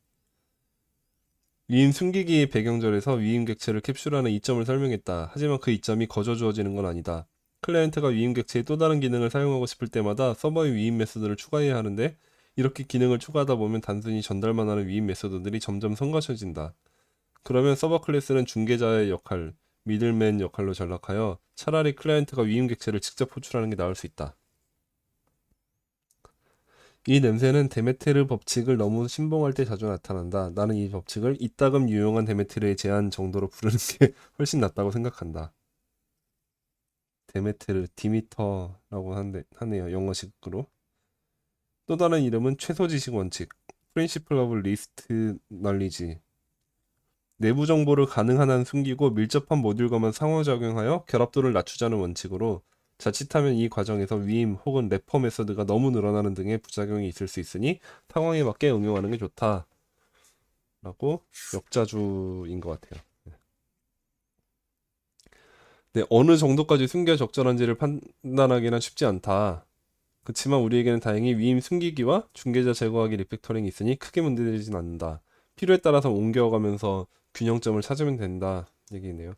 위임 숨기기 배경절에서 위임 객체를 캡슐하는 이점을 설명했다. 하지만 그 이점이 거저 주어지는 건 아니다. 클라이언트가 위임 객체의 또 다른 기능을 사용하고 싶을 때마다 서버의 위임 메소드를 추가해야 하는데 이렇게 기능을 추가하다 보면 단순히 전달만 하는 위임 메소드들이 점점 성가셔진다. 그러면 서버 클래스는 중개자의 역할, 미들맨 역할로 전락하여 차라리 클라이언트가 위임 객체를 직접 호출하는 게 나을 수 있다. 이 냄새는 데메테르 법칙을 너무 신봉할 때 자주 나타난다. 나는 이 법칙을 이따금 유용한 데메테르의 제한 정도로 부르는 게 훨씬 낫다고 생각한다. 데메테르, 디미터라고 하네요. 영어식으로. 또 다른 이름은 최소 지식 원칙, Principle of Least Knowledge. 내부 정보를 가능한 한 숨기고 밀접한 모듈과만 상호작용하여 결합도를 낮추자는 원칙으로 자칫하면 이 과정에서 위임 혹은 래퍼 메서드가 너무 늘어나는 등의 부작용이 있을 수 있으니 상황에 맞게 응용하는 게 좋다. 라고 역자주인 것 같아요. 네, 어느 정도까지 숨겨야 적절한지를 판단하기는 쉽지 않다. 그렇지만 우리에게는 다행히 위임 숨기기와 중계자 제거하기 리팩터링이 있으니 크게 문제되진 않는다. 필요에 따라서 옮겨가면서 균형점을 찾으면 된다. 얘기네요.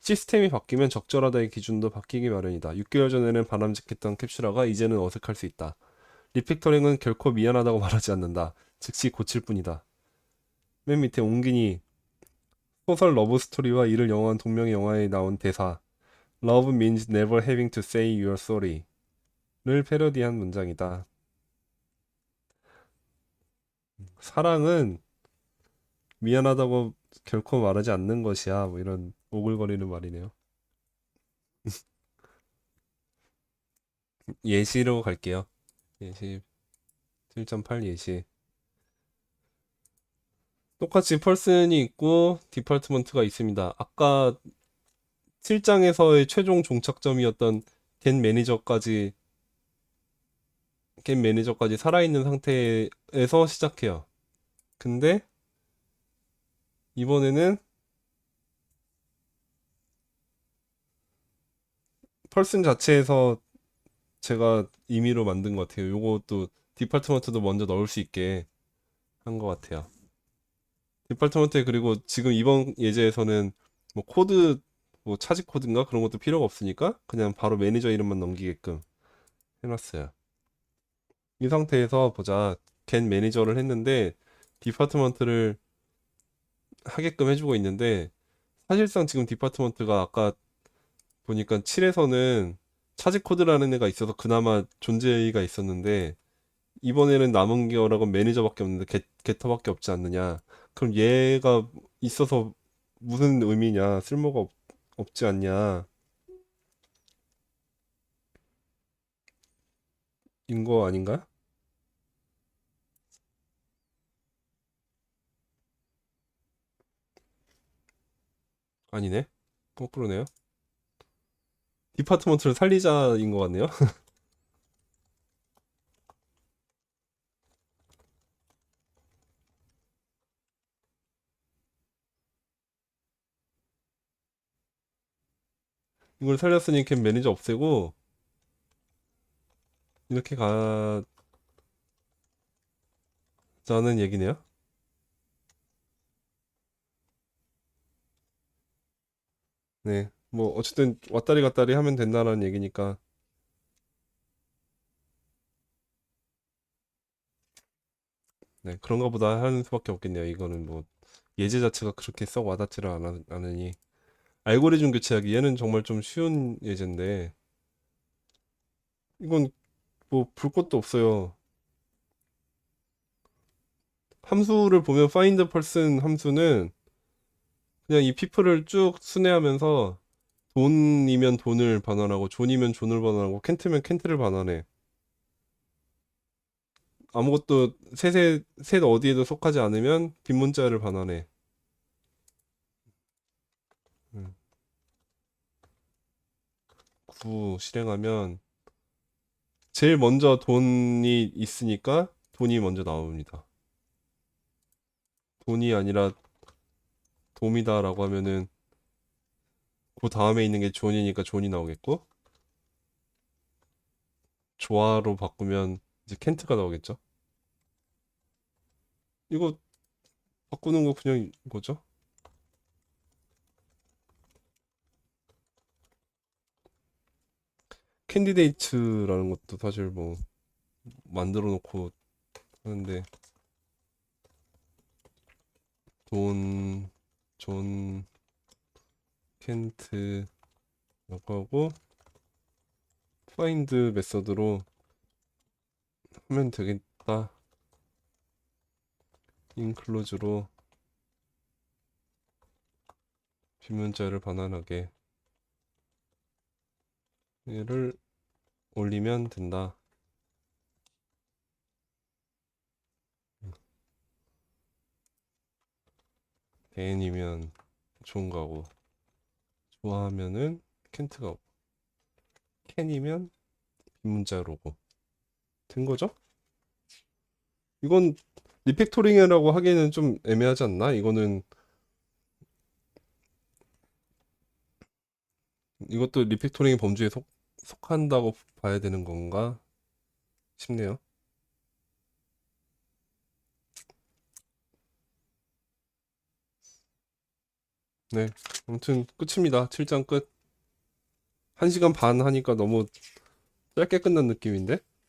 시스템이 바뀌면 적절하다의 기준도 바뀌기 마련이다. 6개월 전에는 바람직했던 캡슐화가 이제는 어색할 수 있다. 리팩터링은 결코 미안하다고 말하지 않는다. 즉시 고칠 뿐이다. 맨 밑에 옹gin이 소설 러브 스토리와 이를 영화한 동명의 영화에 나온 대사 Love means never having to say you're sorry 를 패러디한 문장이다. 사랑은 미안하다고 결코 말하지 않는 것이야. 뭐 이런 오글거리는 말이네요. 예시로 갈게요. 예시 7.8 예시. 똑같이 펄슨이 있고 디파트먼트가 있습니다. 아까 7장에서의 최종 종착점이었던 겐 매니저까지 살아있는 상태에서 시작해요. 근데 이번에는 펄슨 자체에서 제가 임의로 만든 것 같아요. 요것도 디파트먼트도 먼저 넣을 수 있게 한 것 같아요. 디파트먼트에 그리고 지금 이번 예제에서는 뭐 코드 뭐 차지 코드인가 그런 것도 필요가 없으니까 그냥 바로 매니저 이름만 넘기게끔 해놨어요. 이 상태에서 보자. 겐 매니저를 했는데 디파트먼트를 하게끔 해주고 있는데 사실상 지금 디파트먼트가 아까 보니까 7에서는 차지 코드라는 애가 있어서 그나마 존재가 있었는데 이번에는 남은 거라고 매니저밖에 없는데 게터밖에 없지 않느냐. 그럼 얘가 있어서 무슨 의미냐? 쓸모가 없지 않냐? 인 거 아닌가? 아니네. 거꾸로네요. 디파트먼트를 살리자인 것 같네요. 이걸 살렸으니 걔 매니저 없애고 이렇게 가자는 얘기네요. 네. 뭐 어쨌든 왔다리 갔다리 하면 된다는 얘기니까 네, 그런가 보다 하는 수밖에 없겠네요. 이거는 뭐 예제 자체가 그렇게 썩 와닿지를 않으니 알고리즘 교체하기 얘는 정말 좀 쉬운 예제인데 이건 뭐 볼 것도 없어요. 함수를 보면 find person 함수는 그냥 이 people을 쭉 순회하면서 돈이면 돈을 반환하고 존이면 존을 반환하고 캔트면 캔트를 반환해. 아무것도 셋 어디에도 속하지 않으면 빈 문자를 반환해. 음, 구 실행하면 제일 먼저 돈이 있으니까 돈이 먼저 나옵니다. 돈이 아니라 돔이다라고 하면은 그 다음에 있는 게 존이니까 존이 나오겠고 조화로 바꾸면 이제 켄트가 나오겠죠. 이거 바꾸는 거 그냥 이거죠. 캔디데이트라는 것도 사실 뭐 만들어 놓고 하는데 돈, 존, can't 라고 하고 find 메서드로 하면 되겠다. include로 빈문자를 반환하게 얘를 올리면 된다. n이면 좋은 거고 좋아하면은 can't가 오고 can이면 빈문자로 오고 된 거죠? 이건 리팩토링이라고 하기에는 좀 애매하지 않나? 이것도 리팩토링 범주에 속한다고 봐야 되는 건가 싶네요. 네, 아무튼 끝입니다. 7장 끝. 1시간 반 하니까 너무 짧게 끝난 느낌인데?